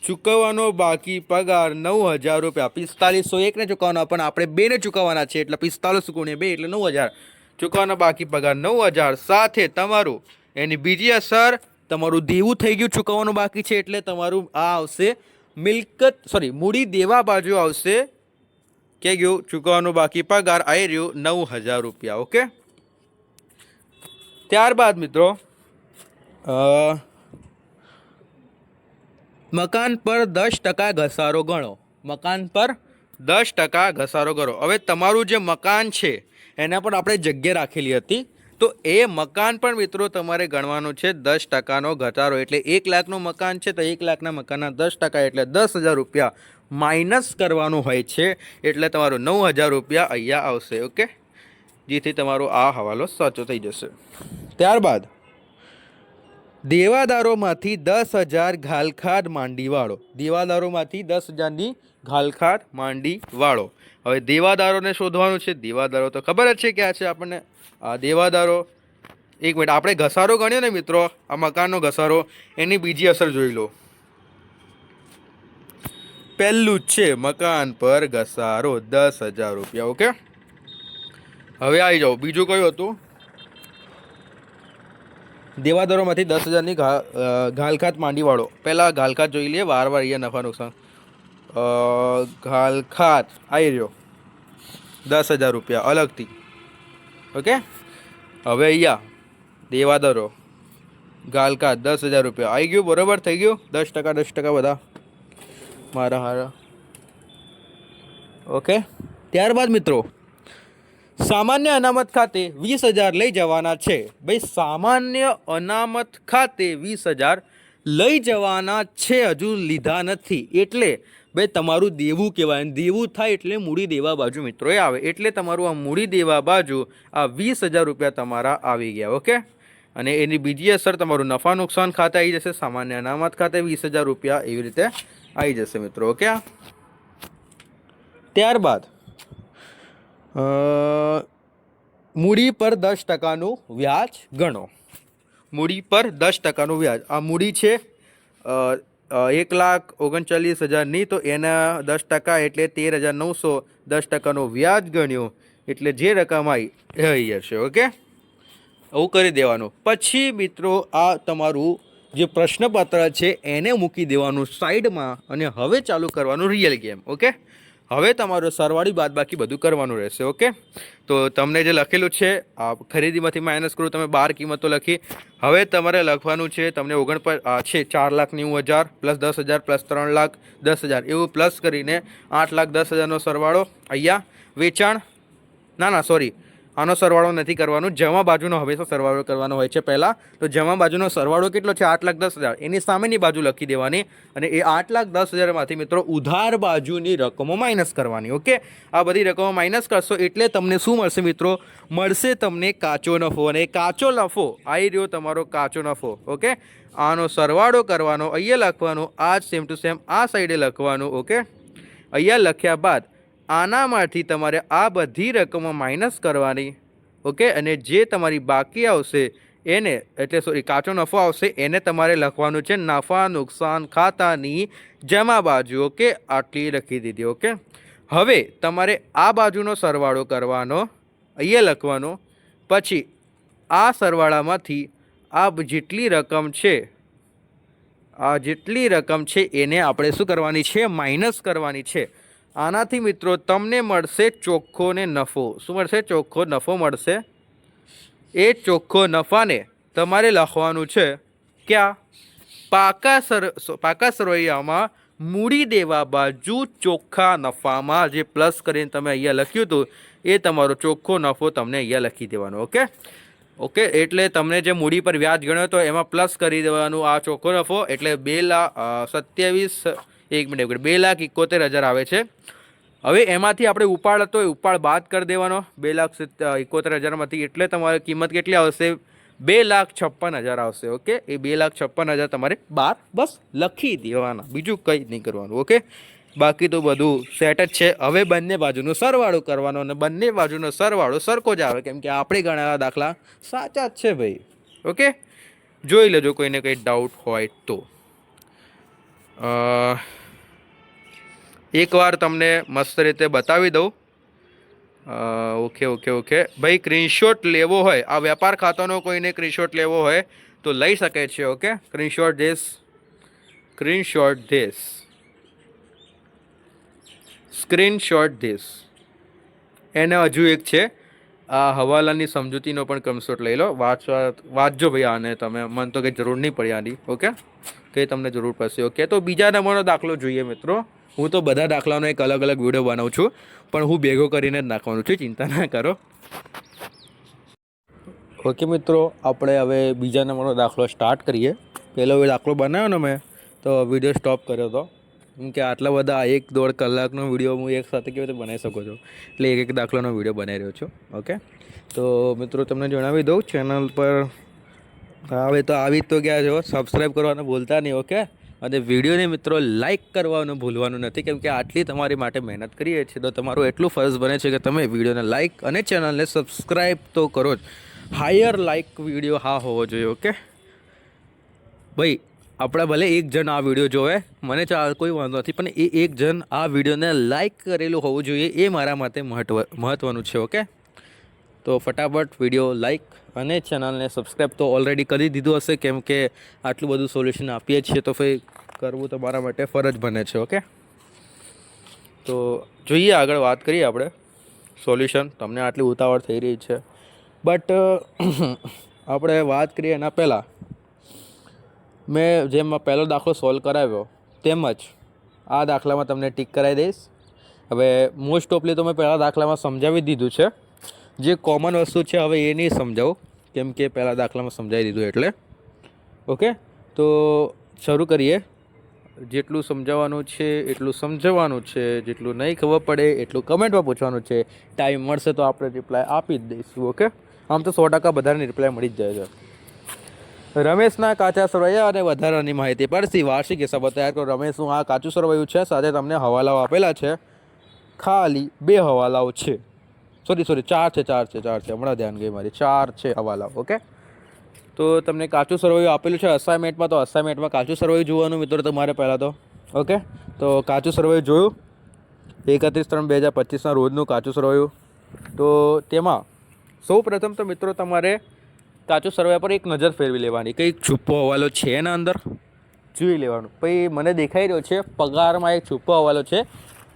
ચૂકવવાનો બાકી પગાર 9,000 રૂપિયા. 4500 એકને ચૂકવવાનો, પણ આપણે 2ને ચૂકવવાના છે એટલે 45 × 2 એટલે 9,000. ચૂકવવાનો બાકી પગાર 9,000 સાથે તમારું એની બીજી અસર તમારું દેવું થઈ ગયું, ચૂકવવાનું બાકી છે એટલે તમારું આ આવશે મિલકત, સોરી, મૂડી દેવા બાજુ આવશે. કે ગયું ચૂકવવાનું બાકી પગાર આવી રહ્યું 9,000 રૂપિયા. ઓકે, ત્યારબાદ મિત્રો મકાન પર 10% ઘસારો ગણો. મકાન પર 10% ઘસારો કરો. હવે તમારું જે મકાન છે એના પર આપણે જગ્યા રાખેલી હતી, તો એ મકાન પણ મિત્રો તમારે ગણવાનું છે. 10%નો ઘટાડો એટલે 1 લાખનું મકાન છે તો 1 લાખના મકાનના 10% એટલે 10,000 રૂપિયા માઇનસ કરવાનું હોય છે, એટલે તમારો 9,000 રૂપિયા અહીંયા આવશે. ઓકે, જેથી તમારો આ હવાલો સાચો થઈ જશે. ત્યારબાદ દેવાદારોમાંથી 10,000 ઘાલખાડ માંડીવાળો. દેવાદારોમાંથી 10,000ની ઘાલખાડ માંડીવાળો. હવે દેવાદારોને શોધવાનું છે. દેવાદારો તો ખબર જ છે ક્યાં છે આપણને. આ દેવાદારો, એક મિનિટ, આપણે ઘસારો ગણ્યો ને મિત્રો, આ મકાનનો ઘસારો, એની બીજી અસર જોઈ લો. પહેલું જ છે મકાન પર ઘસારો 10,000 રૂપિયા. ઓકે, હવે આવી જાઓ. બીજું કયું હતું? દેવાદારોમાંથી 10,000ની ઘાલખાત માંડીવાળો. પહેલાં ઘાલખાત જોઈ લઈએ, વાર અહીંયા નફા નુકસાન. ઘાલખાત આવી રહ્યો 10,000 રૂપિયા અલગથી. ઓકે, હવે અહીંયા દેવાદારો ઘાલખાત 10,000 રૂપિયા આવી ગયું. બરાબર થઈ ગયું. 10% બધા મારા હારા. ઓકે, ત્યારબાદ મિત્રો સામાન્ય અનામત ખાતે 20,000 લઈ જવાના છે. ભાઈ સામાન્ય અનામત ખાતે 20,000 લઈ જવાના છે, હજુ લીધા નથી, એટલે ભાઈ તમારું દેવું કહેવાય. દેવું થાય એટલે મૂડી દેવા બાજુ મિત્રો આવે. એટલે તમારું આ મૂડી દેવા બાજુ આ 20,000 રૂપિયા તમારા આવી ગયા. ઓકે. અને એની બીજી અસર તમારું નફા નુકસાન ખાતે આવી જશે. સામાન્ય અનામત ખાતે 20,000 રૂપિયા એવી રીતે આવી જશે મિત્રો. ઓકે. ત્યારબાદ મૂડી પર 10% વ્યાજ ગણો. મૂડી પર 10% વ્યાજ. આ મૂડી છે 1,39,000ની, તો એના 10% એટલે 13,900. 10% વ્યાજ ગણ્યું એટલે જે રકમ આવી જશે. ઓકે, આવું કરી દેવાનું. પછી મિત્રો આ તમારું જે પ્રશ્નપત્ર છે એને મૂકી દેવાનું સાઈડમાં અને હવે ચાલુ કરવાનું રિયલ ગેમ. ઓકે, હવે તમારું સરવાળી બાદ બાકી બધું કરવાનું રહેશે. ઓકે, તો તમને જે લખેલું છે આ ખરીદીમાંથી માઇનસ કરું, તમે 12 કિંમતો લખી. હવે તમારે લખવાનું છે તમને છે 4,90,000 પ્લસ 10,000 પ્લસ 3,10,000 એવું પ્લસ કરીને 8,10,000નો સરવાળો. અહીંયા વેચાણ ના સોરી, આનો સરવાળો નથી કરવાનો. જમા બાજુનો હંમેશા સરવાળો કરવાનો હોય છે પહેલાં. તો જમા બાજુનો સરવાળો કેટલો છે? 8,10,000. એની સામેની બાજુ લખી દેવાની અને એ 8,10,000માંથી મિત્રો ઉધાર બાજુની રકમો માઇનસ કરવાની. ઓકે, આ બધી રકમો માઇનસ કરશો એટલે તમને શું મળશે મિત્રો? મળશે તમને કાચો નફો. અને કાચો નફો આવી રહ્યો તમારો કાચો નફો. ઓકે, આનો સરવાળો કરવાનો, અહીંયા લખવાનો, આ સેમ ટુ સેમ આ સાઈડે લખવાનું. ઓકે, અહીંયા લખ્યા બાદ આનામાંથી તમારે આ બધી રકમો માઇનસ કરવાની. ઓકે, અને જે તમારી બાકી આવશે એને એટલે સોરી કાચો નફો આવશે એને તમારે લખવાનું છે નફા નુકસાન ખાતાની જમા બાજુ. ઓકે, આટલી લખી દીધી. ઓકે, હવે તમારે આ બાજુનો સરવાળો કરવાનો, અહીંયા લખવાનો. પછી આ સરવાળામાંથી આ જેટલી રકમ છે એને આપણે શું કરવાની છે? માઇનસ કરવાની છે. આનાથી મિત્રો તમને મળશે ચોખ્ખો ને નફો. શું મળશે? ચોખ્ખો નફો મળશે. એ ચોખ્ખો નફાને તમારે લખવાનું છે ક્યાં? પાકા સરવૈયામાં મૂડી દેવા બાજુ ચોખ્ખા નફામાં જે પ્લસ કરીને તમે અહીંયા લખ્યું હતું એ તમારો ચોખ્ખો નફો તમને અહીંયા લખી દેવાનો. ઓકે ઓકે, એટલે તમને જે મૂડી પર વ્યાજ ગણ્યો હતો એમાં પ્લસ કરી દેવાનું આ ચોખ્ખો નફો. એટલે 2,71,000 આવે છે. હવે એમાંથી આપણે ઉપાડ હતો એ ઉપાડ બાદ કરી દેવાનો 2,71,000માંથી. એટલે તમારી કિંમત કેટલી આવશે? 2,56,000 આવશે. ઓકે, એ 2,56,000 તમારે બસ લખી દેવાના, બીજું કંઈ નહીં કરવાનું. ઓકે, બાકી તો બધું સેટ જ છે. હવે બંને બાજુનો સરવાળો કરવાનો અને બંને બાજુનો સરવાળો સરખો જ આવે કેમ કે આપણે ગણેલા દાખલા સાચા જ છે ભાઈ. ઓકે, જોઈ લેજો કોઈને કંઈ ડાઉટ હોય તો. એકવાર તમને મસ્ત રીતે બતાવી દઉં. ઓકે ભાઈ, સ્ક્રીનશોટ લેવો હોય, આ વેપાર ખાતાનો કોઈને સ્ક્રીનશોટ લેવો હોય તો લઈ શકે છે. ઓકે, સ્ક્રીનશોટ ધીસ એને હજુ એક છે આ હવાલાની સમજૂતીનો પણ સ્ક્રીનશોટ લઈ લો. વાંચજો ભાઈ આને તમે. મને તો કંઈ જરૂર નહીં પડી આની. ઓકે, કંઈ તમને જરૂર પડશે. ઓકે, તો બીજા નંબરનો દાખલો જોઈએ મિત્રો. હું તો બધા દાખલાનો એક અલગ અલગ વિડીયો બનાવું છું પણ હું ભેગો કરીને જ નાખવાનું છું, ચિંતા ના કરો. ઓકે મિત્રો, આપણે હવે બીજા નંબરનો દાખલો સ્ટાર્ટ કરીએ. પહેલો દાખલો બનાવ્યો ને મેં તો વિડીયો સ્ટોપ કર્યો હતો કેમ કે આટલા બધા 1-1.5 કલાકનો વિડીયો હું એક સાથે કેવી રીતે બનાવી શકું છું, એટલે એક દાખલાનો વિડીયો બનાવી રહ્યો છું. ઓકે, તો મિત્રો તમને જણાવી દઉં ચેનલ પર હવે તો આવી તો ગયા છો, સબસ્ક્રાઈબ કરવાનું ભૂલતા નહીં. ઓકે, અને વિડીયોને મિત્રો લાઇક કરવાનું ભૂલવાનું નથી કેમ કે આટલી તમારી માટે મહેનત કરીએ છીએ તો તમારું એટલું ફરજ બને છે કે તમે વિડીયોને લાઇક અને ચેનલને સબસ્ક્રાઈબ તો કરો જ. હાયર લાઇક વિડીયો હા હોવો જોઈએ. ઓકે ભાઈ, આપણા ભલે એક જણ આ વિડીયો જોવે મને કોઈ વાંધો નથી પણ એ એક જણ આ વિડીયોને લાઇક કરેલું હોવું જોઈએ એ મારા માટે મહત્ત્વનું છે. ઓકે, તો ફટાફટ વિડીયો લાઇક અને ચેનલને સબસ્ક્રાઈબ તો ઓલરેડી કરી દીધું હશે કેમ કે આટલું બધું સોલ્યુશન આપીએ છીએ તો ફરી કરવું તમારા માટે ફરજ બને છે. ઓકે, તો જોઈએ આગળ વાત કરીએ આપણે સોલ્યુશન. તમને આટલી ઉતાવળ થઈ રહી છે બટ આપણે વાત કરીએ એના પહેલાં મેં જેમ પહેલો દાખલો સોલ્વ કરાવ્યો તેમ જ આ દાખલામાં તમને ટીક કરાવી દઈશ. હવે મોસ્ટ ઓફલી તો મેં પહેલા દાખલામાં સમજાવી દીધું છે. જે કોમન વસ્તુ છે હવે એ નહીં સમજાવું કેમ કે પહેલાં દાખલામાં સમજાવી દીધું એટલે. ઓકે, તો શરૂ કરીએ. જેટલું સમજાવવાનું છે એટલું સમજાવવાનું છે, જેટલું નહીં ખબર પડે એટલું કમેન્ટમાં પૂછવાનું છે. ટાઈમ મળશે તો આપણે રિપ્લાય આપી જ દઈશું. ઓકે, આમ તો 100% બધાને રિપ્લાય મળી જ જાય છે. રમેશના કાચા સરવૈયા અને વધારાની માહિતી પડશે. વાર્ષિક હિસાબો તૈયાર કરો. રમેશનું આ કાચું સરવૈયું છે, સાથે તમને હવાલાઓ આપેલા છે. ખાલી 2 હવાલાઓ છે, સોરી 4 છે, હમણાં ધ્યાન ગઈ મારી, 4 છે હવાલાઓ. ઓકે, તો તમને કાચું સરવૈયું આપેલું છે અસાઇનમેન્ટમાં, તો અસાઇનમેન્ટમાં કાચું સરવૈયું જોવાનું મિત્રો તમારે પહેલાં તો. ઓકે, તો કાચું સરવૈયું જોયું 31/3/2025ના રોજનું કાચું સરવૈયું. તો તેમાં સૌ પ્રથમ તો મિત્રો તમારે કાચું સરવૈયા પર એક નજર ફેરવી લેવાની, કંઈક છુપો હવાલો છે એના અંદર જોઈ લેવાનું. પછી મને દેખાઈ રહ્યો છે પગારમાં એક છુપો હવાલો છે.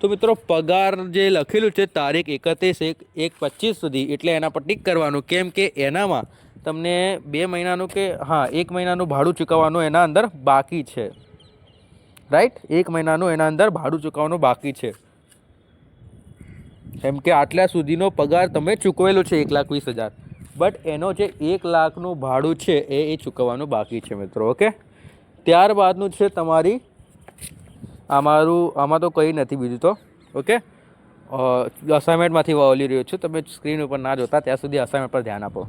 તો મિત્રો પગાર જે લખેલું છે તારીખ 31/1/25 સુધી, એટલે એના પર ટીક કરવાનું, કેમ કે એનામાં તમને 2 મહિનાનું કે 1 મહિનાનું ભાડું ચૂકવવાનું એના અંદર બાકી છે. રાઈટ, 1 મહિનાનું એના અંદર ભાડું ચૂકવવાનું બાકી છે, કેમ કે આટલા સુધીનો પગાર તમે ચૂકવેલો છે 1,20,000, બટ એનો જે 1 લાખનું ભાડું છે એ ચૂકવવાનું બાકી છે મિત્રો. ઓકે, ત્યારબાદનું છે તમારી આમાં તો કંઈ નથી બીજું તો. ઓકે, અસાઇનમેન્ટમાંથી વાવલી રહ્યો છું, તમે સ્ક્રીન ઉપર ના જોતા ત્યાં સુધી અસાઇનમેન્ટ પર ધ્યાન આપો.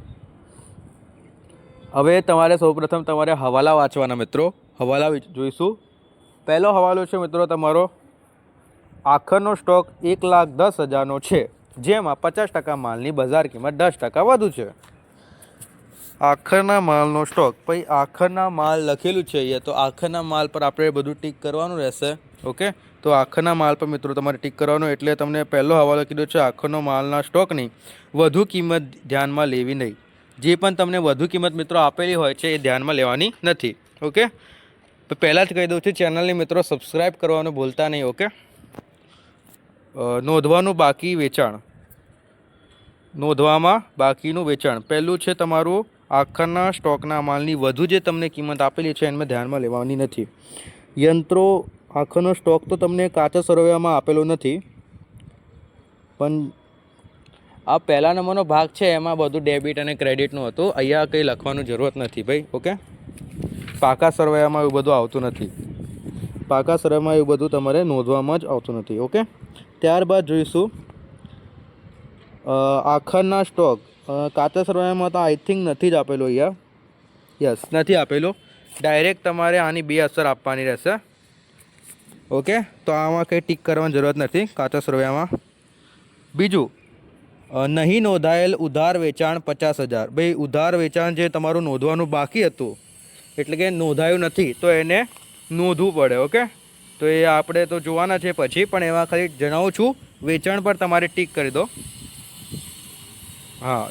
હવે તમારે સૌપ્રથમ તમારે હવાલા વાંચવાના મિત્રો. હવાલા જોઈશું. પહેલો હવાલો છે મિત્રો તમારો, આખરનો સ્ટોક 1,10,000નો છે, જેમાં 50% માલની બજાર કિંમત 10% વધુ છે. આખરના માલનો સ્ટોક, પછી આખરના માલ લખેલું છે અહીંયા, તો આખરના માલ પર આપણે બધું ટીક કરવાનું રહેશે. ઓકે, તો આખરના માલ પર મિત્રો તમારે ટીક કરવાનું. એટલે તમને પહેલો હવાલો કીધો છે આખરનો માલના સ્ટોકની વધુ કિંમત ધ્યાનમાં લેવી નહીં. જે પણ તમને વધુ કિંમત મિત્રો આપેલી હોય છે એ ધ્યાનમાં લેવાની નથી. ઓકે, તો પહેલાં જ કહી દઉં છું, ચેનલની મિત્રો સબસ્ક્રાઈબ કરવાનું ભૂલતા નહીં. ઓકે, નોંધવાનું બાકી વેચાણ, નોંધવામાં બાકીનું વેચાણ પહેલું છે તમારું આખરના સ્ટોકના માલની વધુ જે તમને કિંમત આપેલી છે એમાં ધ્યાનમાં લેવાની નથી. યંત્રો, આખરનો સ્ટોક તો તમને કાચા સરવૈયામાં આપેલો નથી, પણ આ પહેલા નંબરનો ભાગ છે એમાં બધું ડેબિટ અને ક્રેડિટનું હતું. અહીંયા કંઈ લખવાનું જરૂરત નથી ભાઈ. ઓકે, પાકા સરવૈયામાં એવું બધું આવતું નથી. પાકા સરવૈયામાં એવું બધું તમારે નોંધવામાં જ આવતું નથી. ઓકે, ત્યારબાદ જોઈશું આખરના સ્ટોક. કાચા સરવૈયામાં તો આઈ થિંક નથી જ આપેલો અહીંયા. યસ, નથી આપેલો. ડાયરેક્ટ તમારે આની 2 અસર આપવાની રહેશે. ઓકે, તો આમાં કંઈ ટીક કરવાની જરૂરત નથી કાચા સરવૈયામાં. બીજું, નહીં નોંધાયેલ ઉધાર વેચાણ 50,000. ભાઈ ઉધાર વેચાણ જે તમારું નોંધવાનું બાકી હતું, એટલે કે નોંધાયું નથી, તો એને નોંધવું પડે. ઓકે, તો એ આપણે તો જોવાના છે પછી, પણ એમાં ખાલી જણાવું છું વેચાણ પર તમારે ટીક કરી દો.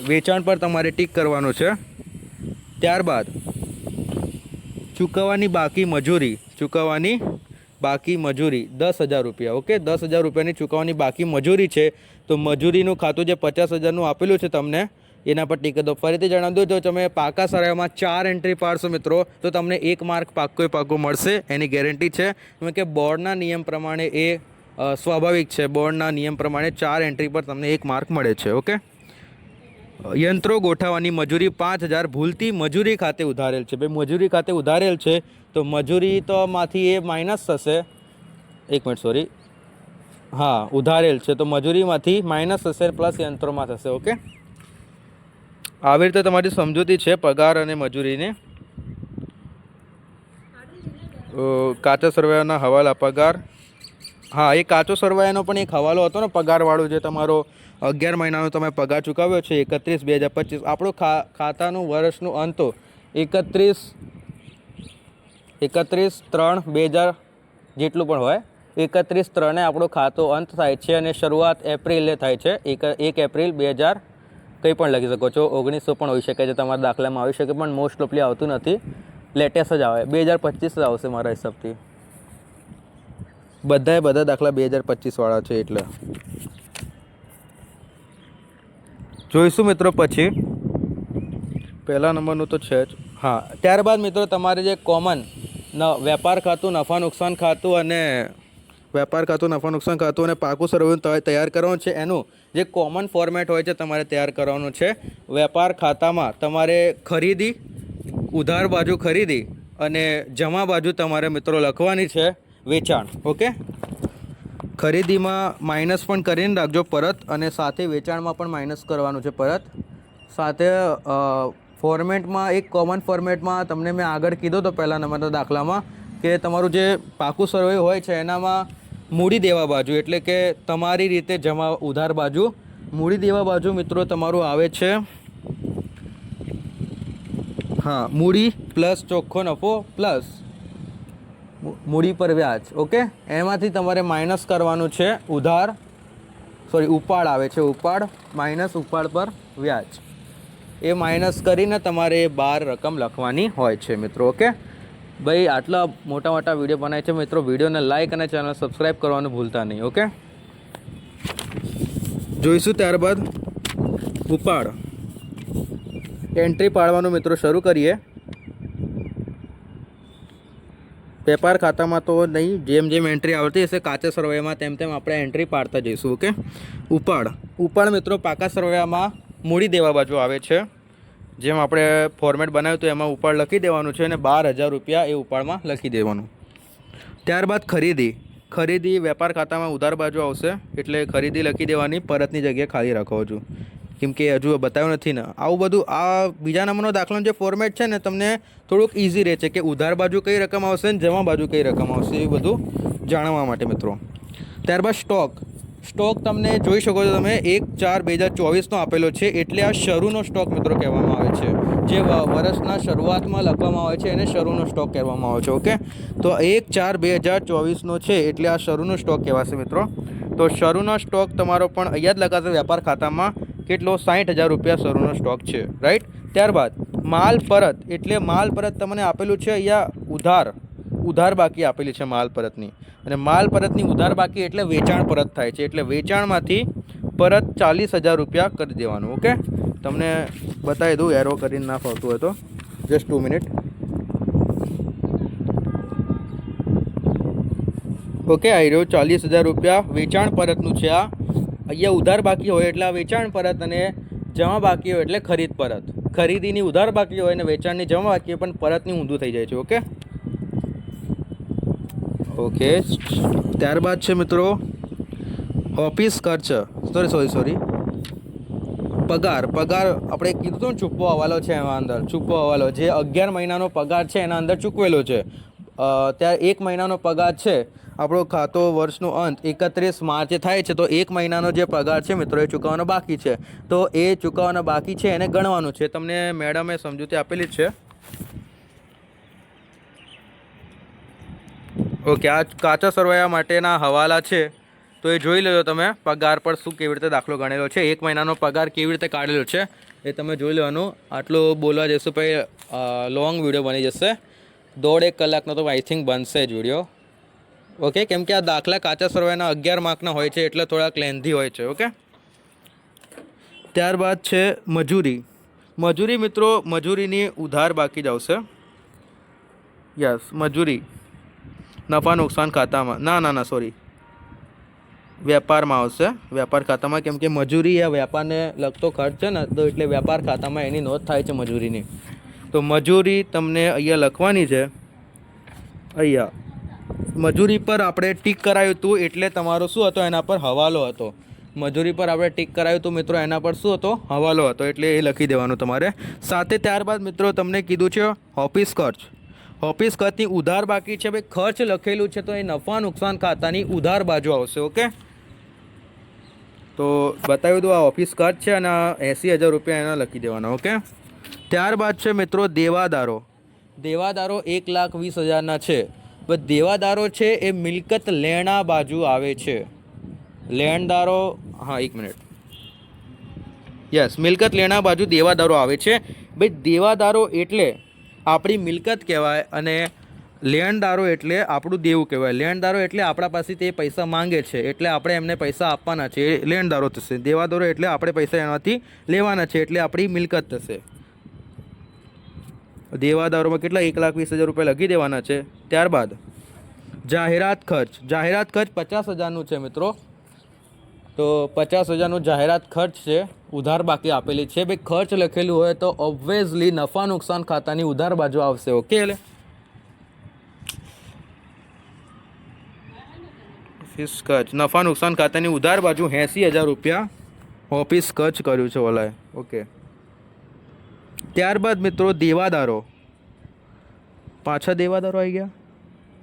વેચાણ પર તમારે ટીક કરવાનું છે. ત્યારબાદ ચૂકવવાની બાકી મજૂરી, ચૂકવવાની બાકી મજૂરી 10,000 રૂપિયા. ઓકે, 10,000 રૂપિયાની ચૂકવવાની બાકી મજૂરી છે, તો મજૂરીનું ખાતું જે 50,000નું આપેલું છે તમને એના પર ટીક દો. ફરીથી જણાવી દો, જો તમે પાકા સરવૈયામાં 4 એન્ટ્રી પાડશો મિત્રો તો તમને 1 માર્ક પાક્કો મળશે, એની ગેરંટી છે. કેમ કે બોર્ડના નિયમ પ્રમાણે એ સ્વાભાવિક છે, બોર્ડના નિયમ પ્રમાણે 4 એન્ટ્રી પર તમને 1 માર્ક મળે છે. ઓકે, યંત્રો ગોઠવવાની મજૂરી 5,000 ભૂલથી મજૂરી ખાતે ઉધારેલ છે. ભાઈ મજૂરી ખાતે ઉધારેલ છે તો મજૂરી તો માંથી એ માઇનસ થશે. 1 મિનિટ, સોરી, ઉધારેલ છે તો મજૂરીમાંથી માઇનસ થશે, પ્લસ યંત્રોમાં થશે. ઓકે, આવી રીતે તમારી સમજૂતી છે પગાર અને મજૂરીને. કાચા સરવૈયાના હવાલા પગાર, એ કાચો સરવૈયાનો પણ એક હવાલો હતો ને પગારવાળો, જે તમારો 11 મહિનાનો તમે પગાર ચૂકવ્યો છે 31/2025. આપણું ખાતાનું વર્ષનું અંત 31/3/2000 જેટલું પણ હોય, 31/3 આપણો ખાતો અંત થાય છે અને શરૂઆત એપ્રિલે થાય છે. 1 એપ્રિલ 2000 કંઈ પણ લખી શકો છો, 1900 પણ હોઈ શકે છે, તમારા દાખલામાં આવી શકે, પણ મોસ્ટ ઓફલી આવતું નથી, લેટેસ્ટ જ આવે. 2025 જ આવશે મારા હિસાબથી. બધા દાખલા 2025 વાળા છે એટલે જોઈશું મિત્રો. પછી પહેલા નંબરનું તો છે જ. ત્યારબાદ મિત્રો તમારે જે કોમન વેપાર ખાતું, નફા નુકસાન ખાતું અને પાકું સરવૈયું તૈયાર કરવાનું છે, એનું જે કોમન ફોર્મેટ હોય છે તમારે તૈયાર કરવાનું છે. વેપાર ખાતામાં તમારે ખરીદી, ઉધાર બાજુ ખરીદી અને જમા બાજુ તમારે મિત્રો લખવાની છે. વેચાણ. ઓકે, ખરીદીમાં માઇનસ પણ કરીને રાખજો પરત, અને સાથે વેચાણમાં પણ માઇનસ કરવાનું છે પરત. સાથે ફોર્મેટમાં એક કોમન ફોર્મેટમાં તમને મેં આગળ કીધો તો પહેલા નંબરના દાખલામાં કે તમારું જે પાકું સર્વે હોય છે એનામાં મૂડી દેવા બાજુ એટલે કે તમારી રીતે જમા ઉધાર બાજુ, મૂડી દેવા બાજુ મિત્રો તમારું આવે છે મૂડી પ્લસ ચોખ્ખો નફો પ્લસ મૂડી પર વ્યાજ. ઓકે, એમાંથી તમારે માઇનસ કરવાનું છે ઉપાડ આવે છે, ઉપાડ માઇનસ ઉપાડ પર વ્યાજ. એ માઇનસ કરીને તમારે 12 રકમ લખવાની હોય છે મિત્રો. ઓકે ભાઈ, આટલા મોટા મોટા વિડીયો બનાવે છે મિત્રો. વિડીયોને લાઇક અને ચેનલ સબસ્ક્રાઈબ કરવાનું ભૂલતા નહીં. ઓકે, જોઈશું ત્યારબાદ ઉપાડ એન્ટ્રી પાડવાનું મિત્રો શરૂ કરીએ. વેપાર ખાતામાં તો નહીં, જેમ જેમ એન્ટ્રી આવતી હશે કાચા સરવૈયામાં તેમ તેમ આપણે એન્ટ્રી પાડતા જઈશું. ઓકે, ઉપાડ મિત્રો પાકા સરવૈયામાં મૂડી દેવા બાજુ આવે છે. જેમ આપણે ફોર્મેટ બનાવ્યું તો એમાં ઉપાડ લખી દેવાનું છે અને 12,000 રૂપિયા એ ઉપાડમાં લખી દેવાનું. ત્યારબાદ ખરીદી વેપાર ખાતામાં ઉધાર બાજુ આવશે એટલે ખરીદી લખી દેવાની, પરતની જગ્યાએ ખાલી રાખો છું કેમ કે હજુ બતાવ્યું નથી ને. આવું બધું આ બીજા નંબરનો દાખલાનો જે ફોર્મેટ છે ને તમને થોડુંક ઇઝી રહે છે કે ઉધાર બાજુ કઈ રકમ આવશે ને જમા બાજુ કઈ રકમ આવશે એ બધું જાણવા માટે મિત્રો. ત્યારબાદ સ્ટોક તમને જોઈ શકો છો તમે 1/4/2024નો આપેલો છે એટલે આ શરૂનો સ્ટોક મિત્રો કહેવામાં આવે છે. જે વર્ષના શરૂઆતમાં લખવામાં આવે છે એને શરૂનો સ્ટોક કહેવામાં આવે છે. ઓકે, તો 1/4/2024નો છે એટલે આ શરૂનો સ્ટોક કહેવાશે મિત્રો. તો શરૂનો સ્ટોક તમારો પણ અહીંયા જ લખાશે વેપાર ખાતામાં કેટલો 60,000 રૂપિયા શરૂનો સ્ટોક છે. રાઈટ. ત્યારબાદ માલ પરત એટલે માલ પરત તમને આપેલું છે અહીંયા ઉધાર બાકી આપેલી છે માલ પરતની, અને માલ પરતની ઉધાર બાકી એટલે વેચાણ પરત થાય છે એટલે વેચાણમાંથી પરત 40,000 રૂપિયા કરી દેવાનું. ઓકે, તમને બતાવી દઉં એરો કરીને ના ફાવતું હોય તો જસ્ટ 2 મિનિટ. ઓકે, આવી રહ્યું 40,000 રૂપિયા વેચાણ પરતનું છે. આ અહીંયા ઉધાર બાકી હોય એટલે આ વેચાણ પરત અને જમા બાકી હોય એટલે ખરીદ પરત. ખરીદીની ઉધાર બાકી હોય અને વેચાણની જમા બાકી હોય પણ પરતની ઊંધું થઈ જાય છે. ઓકે, ત્યારબાદ છે મિત્રો ઓફિસ ખર્ચ, સોરી પગાર આપણે કીધું હતું ને ચૂકવો હવાલો છે એમાં અંદર ચૂકવો હવાલો જે 11 મહિનાનો પગાર છે એના અંદર ચૂકવેલો છે. ત્યાં 1 મહિનાનો પગાર છે આપણો ખાતો વર્ષનો અંત 31 માર્ચે થાય છે તો 1 મહિનાનો જે પગાર છે મિત્રો એ ચૂકવવાનો બાકી છે તો એ ચૂકવવાનો બાકી છે એને ગણવાનું છે. તમને મેડમે સમજૂતી આપેલી જ છે. ઓકે, આ કાચા સરવૈયા માટેના હવાલા છે તો એ જોઈ લેજો તમે. પગાર પર શું કેવી રીતે દાખલો ગણેલો છે, 1 મહિનાનો પગાર કેવી રીતે કાઢેલો છે એ તમે જોઈ લેવાનું. આટલું બોલવા જઈશું પછી લોંગ વિડીયો બની જશે, 1.5 કલાકનો તો આઈ થિંક બનશે જ વિડીયો. ઓકે, કેમ કે આ દાખલા કાચા સરવૈયાના 11 માર્કના હોય છે એટલે થોડાક લેન્ધી હોય છે. ઓકે, ત્યારબાદ છે મજૂરી મિત્રો, મજૂરીની ઉધાર બાકી જ આવશે. યસ, મજૂરી નફા નુકસાન ખાતામાં ના સોરી વેપારમાં આવશે, વેપાર ખાતામાં, કેમ કે મજૂરી એ વેપારને લગતો ખર્ચ છે ને તો એટલે વેપાર ખાતામાં એની નોંધ થાય છે મજૂરીની. તો મજૂરી તમને અહીંયા લખવાની છે. અહીંયા મજૂરી પર આપણે ટીક કરાવ્યું હતું એટલે તમારો શું હતો એના પર હવાલો હતો. મજૂરી પર આપણે ટીક કરાવ્યું હતું મિત્રો એના પર શું હતો હવાલો હતો એટલે એ લખી દેવાનું તમારે સાથે. ત્યારબાદ મિત્રો તમને કીધું છે ઓફિસ ખર્ચની ઉધાર બાકી છે. ભાઈ ખર્ચ લખેલું છે તો એ નફા નુકસાન ખાતાની ઉધાર બાજુ આવશે. ઓકે, તો બતાવી દઉં આ ઓફિસ ખર્ચ છે અને 80,000 રૂપિયા એના લખી દેવાના. ઓકે, ત્યારબાદ છે મિત્રો દેવાદારો 1,20,000ના છે. બસ દેવાદારો છે એ મિલકત લેણા બાજુ આવે છે. લેણદારો એક મિનિટ, યસ, મિલકત લેણા બાજુ દેવાદારો આવે છે. ભાઈ દેવાદારો એટલે આપણી મિલકત કહેવાય અને લેણદારો એટલે આપણું દેવું કહેવાય. લેણદારો એટલે આપણા પાસેથી તે પૈસા માંગે છે એટલે આપણે એમને પૈસા આપવાના છે, એ લેણદારો થશે. દેવાદારો એટલે આપણે પૈસા એનાથી લેવાના છે એટલે આપણી મિલકત થશે. દેવાદારોમાં કેટલા 1,20,000 રૂપિયા લખી દેવાના છે. ત્યારબાદ જાહેરાત ખર્ચ 50,000નું છે મિત્રો. તો 50,000નું જાહેરાત ખર્ચ છે, ઉધાર બાકી આપેલી છે. ભાઈ ખર્ચ લખેલું હોય તો ઓબ્વિયસલી નફા નુકસાન ખાતાની ઉધાર બાજુ આવશે. ઓકે, ઓફિસ કચ્છ નફા નુકસાન ખાતાની ઉધાર બાજુ 80,000 રૂપિયા ઓફિસ કચ્છ કર્યું છે ઓલાએ. ઓકે. ત્યારબાદ મિત્રો દેવાદારો, પાછા દેવાદારો આવી ગયા.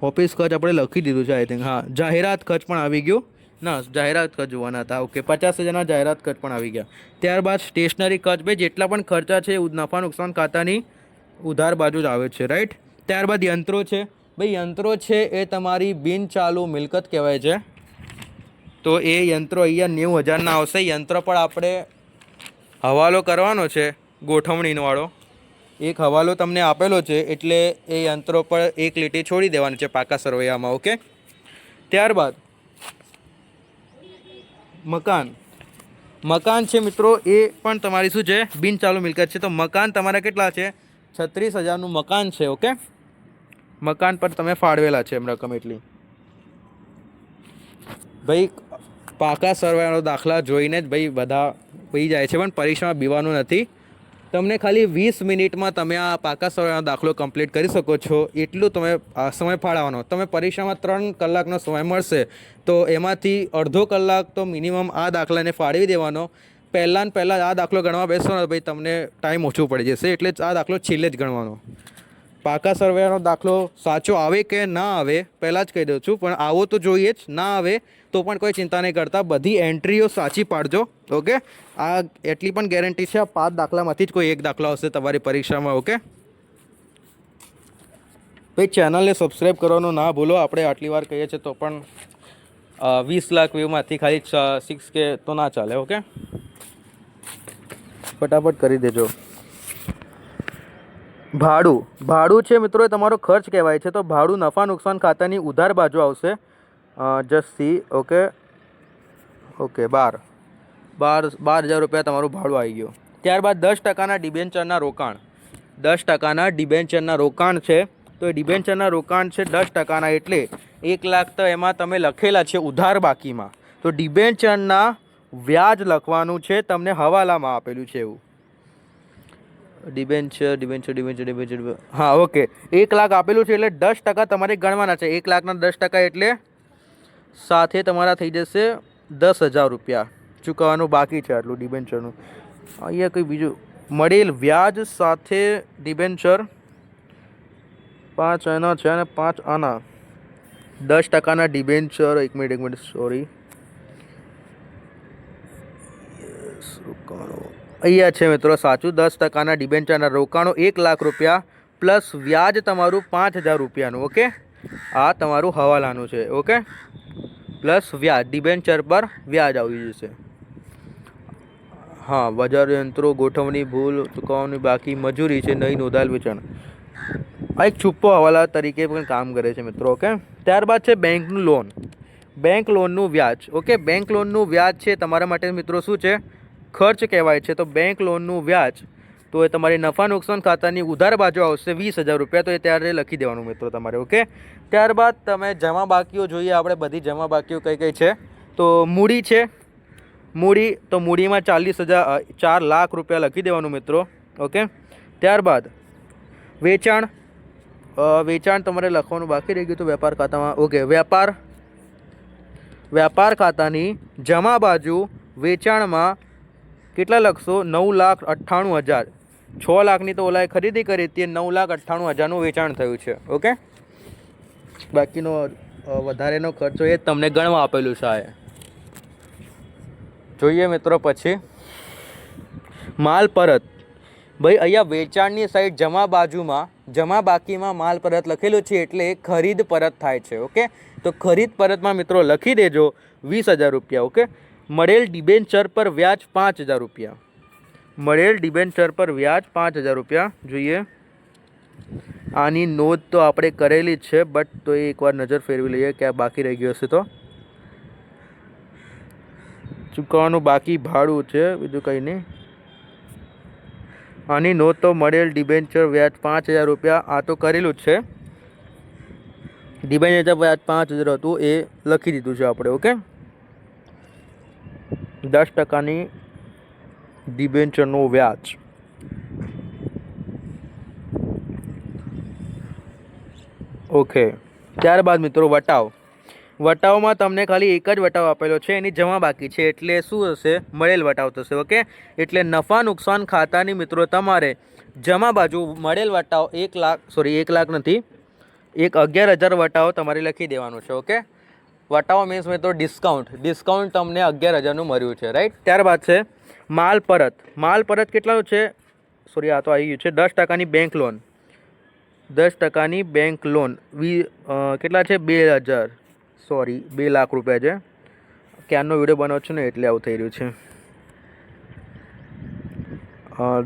ઓફિસ ખર્ચ આપણે લખી દીધું છે આઈ થિંક. હા, જાહેરાત ખર્ચ પણ આવી ગયું. ના, જાહેરાત ખર્ચ જોવાના હતા. ઓકે, 50,000ના જાહેરાત ખર્ચ પણ આવી ગયા. ત્યારબાદ સ્ટેશનરી ખર્ચ, ભાઈ જેટલા પણ ખર્ચા છે નફા નુકસાન ખાતાની ઉધાર બાજુ જ આવે છે, રાઈટ. ત્યારબાદ યંત્રો છે. ભાઈ યંત્રો છે એ તમારી બિન ચાલુ મિલકત કહેવાય છે. તો એ યંત્રો અહીંયા 90,000ના આવશે. યંત્ર પણ આપણે હવાલો કરવાનો છે ગોઠવણીવાળો. એક હવાલો તમને આપેલો છે એટલે એ યંત્રો પર એક લીટી છોડી દેવાની છે પાકા સરવૈયામાં. ઓકે. ત્યારબાદ મકાન છે મિત્રો, એ પણ તમારી શું છે બિન ચાલુ મિલકત છે. તો મકાન તમારા કેટલા છે? 36,000નું મકાન છે. ઓકે. મકાન પર તમે ફાળવેલા છે એમ રકમ એટલી. ભાઈ પાકા સરવૈયાનો દાખલા જોઈને જ ભાઈ બધા પી જાય છે, પણ પરીક્ષામાં બીવાનું નથી. તમને ખાલી 20 મિનિટમાં તમે આ પાકા સરવૈયાનો દાખલો કમ્પ્લીટ કરી શકો છો. એટલું તમે સમય ફાળવવાનો. તમે પરીક્ષામાં 3 કલાકનો સમય મળશે તો એમાંથી અડધો કલાક તો મિનિમમ આ દાખલાને ફાળવી દેવાનો. પહેલાં આ દાખલો ગણવા બેસો ને ભાઈ તમને ટાઈમ ઓછું પડી જશે, એટલે આ દાખલો છેલ્લે જ ગણવાનો. પાકા સરવૈયાનો દાખલો સાચો આવે કે ના આવે પહેલાં જ કહી દઉં છું, પણ આવો તો જોઈએ જ. ના આવે તો પણ કોઈ ચિંતા નહીં કરતા, બધી એન્ટ્રીઓ સાચી પાડજો. ઓકે. આ એટલી પણ ગેરંટી છે, 5 દાખલામાંથી જ કોઈ એક દાખલો આવશે તમારી પરીક્ષામાં. ઓકે. ભાઈ ચેનલને સબસ્ક્રાઈબ કરવાનું ના ભૂલો. આપણે આટલી વાર કહીએ છીએ તો પણ 20 લાખ વ્યૂમાંથી ખાલી 6K તો ના ચાલે. ઓકે, ફટાફટ કરી દેજો. ભાડું છે મિત્રો, એ તમારો ખર્ચ કહેવાય છે. તો ભાડું નફા નુકસાન ખાતાની ઉધાર બાજુ આવશે. Just C. ઓકે. 12,000 રૂપિયા તમારું ભાડું આવી ગયું. ત્યારબાદ 10%ના ડિબેન્ચરના રોકાણ. 10%ના ડિબેન્ચરના રોકાણ છે. તો એ ડિબેન્ચરના રોકાણ છે 10%ના, એટલે 1 લાખ તો એમાં તમે લખેલા છે ઉધાર બાકીમાં. તો ડિબેન્ચરના વ્યાજ લખવાનું છે, તમને હવાલામાં આપેલું છે એવું. ડિબેન્ચર. હા, ઓકે. 1 લાખ આપેલું છે એટલે 10% તમારે ગણવાના છે. 1 લાખના 10% એટલે સાથે તમારા થઈ જશે 10,000 રૂપિયા ચૂકવવાનું બાકી છે. આટલું ડિબેન્ચરનું. અહીંયા કંઈ બીજું મળેલ વ્યાજ સાથે ડિબેન્ચર 5 આના છે અને 5 આના. 10%ના ડિબેન્ચર. એક મિનિટ સોરી, રોકાણો અહીંયા છે મિત્રો, સાચું. 10%ના ડિબેન્ચરના રોકાણો 1 લાખ રૂપિયા પ્લસ વ્યાજ તમારું 5,000 રૂપિયાનું. ઓકે. આ તમારું હવાલાનું છે. ઓકે. પ્લસ વ્યાજ, ડિબેન્ચર પર વ્યાજ આવી જશે. હા, બજાર યંત્રો, ગોઠવણી ભૂલ, ચૂકવવાની બાકી, મજૂરી છે, નહીં નોંધાયેલ વેચાણ. આ એક છુપ્પો હવાલા તરીકે પણ કામ કરે છે મિત્રો. ઓકે. ત્યારબાદ છે બેંકનું લોન. બેંક લોનનું વ્યાજ. ઓકે. બેંક લોનનું વ્યાજ છે તમારા માટે મિત્રો શું છે? ખર્ચ કહેવાય છે. તો બેંક લોનનું વ્યાજ તો એ તમારી નફા નુકસાન ખાતાની ઉધાર બાજુ આવશે 20,000 રૂપિયા. તો એ ત્યારે લખી દેવાનું મિત્રો તમારે. ઓકે. ત્યારબાદ તમે જમા બાકીઓ જોઈએ આપણે. બધી જમા બાકીઓ કઈ છે? તો મૂડી છે. તો મૂડીમાં 4 લાખ રૂપિયા લખી દેવાનું મિત્રો. ઓકે. ત્યારબાદ વેચાણ. વેચાણ તમારે લખવાનું બાકી રહી ગયું તો વેપાર ખાતામાં. ઓકે. વેપાર ખાતાની જમા બાજુ વેચાણમાં કેટલા લખશો? 9,98,000. 6 લાખની તો ઓલાએ ખરીદી કરી હતી, 9,98,000નું વેચાણ થયું છે. ઓકે. બાકીનો વધારેનો ખર્ચો એ તમને ગણવા આપેલું છે. જોઈએ મિત્રો. પછી માલ પરત. ભાઈ અહીંયા વેચાણની સાઈડ જમા બાકીમાં માલ પરત લખેલું છે, એટલે ખરીદ પરત થાય છે. ઓકે. તો ખરીદ પરતમાં મિત્રો લખી દેજો 20,000 રૂપિયા. ઓકે. મળેલ ડિબેન્ચર પર વ્યાજ 5,000 રૂપિયા. મળેલ ડિબેન્ચર પર વ્યાજ 5,000 રૂપિયા. જોઈએ. આની નોંધ તો આપણે કરેલી જ છે, બટ તો એકવાર નજર ફેરવી લઈએ કે આ બાકી રહી ગયું હશે તો. ચૂકવવાનું બાકી ભાડું છે, બીજું કંઈ નહીં. આની નોંધ તો મળેલ ડિબેન્ચર વ્યાજ 5,000 રૂપિયા. આ તો કરેલું જ છે. ડિબેન્ચર વ્યાજ 5,000 હતું એ લખી દીધું છે આપણે. ઓકે. 10%ની ડિબેન્ચરનું વ્યાજ. ઓકે. ત્યારબાદ મિત્રો વટાવ. વટાવમાં તમને ખાલી એક જ વટાવ આપેલો છે, એની જમા બાકી છે, એટલે શું હશે? મળેલ વટાવ થશે. ઓકે, એટલે નફા નુકસાન ખાતાની મિત્રો તમારે જમા બાજુ મળેલ વટાવ 1 લાખ નથી, 11,000 વટાવ તમારે લખી દેવાનું છે. ઓકે, વટાવ મીન્સ મિત્રો ડિસ્કાઉન્ટ તમને 11,000નું મળ્યું છે, રાઈટ. ત્યારબાદ છે માલ પરત કેટલાનું છે? આ તો આવી ગયું છે 10%ની બેંક લોન. 10%ની બેંક લોન કેટલા છે? 2 લાખ રૂપિયા છે. ક્યારનો વિડીયો બનાવો છો ને એટલે આવું થઈ રહ્યું છે.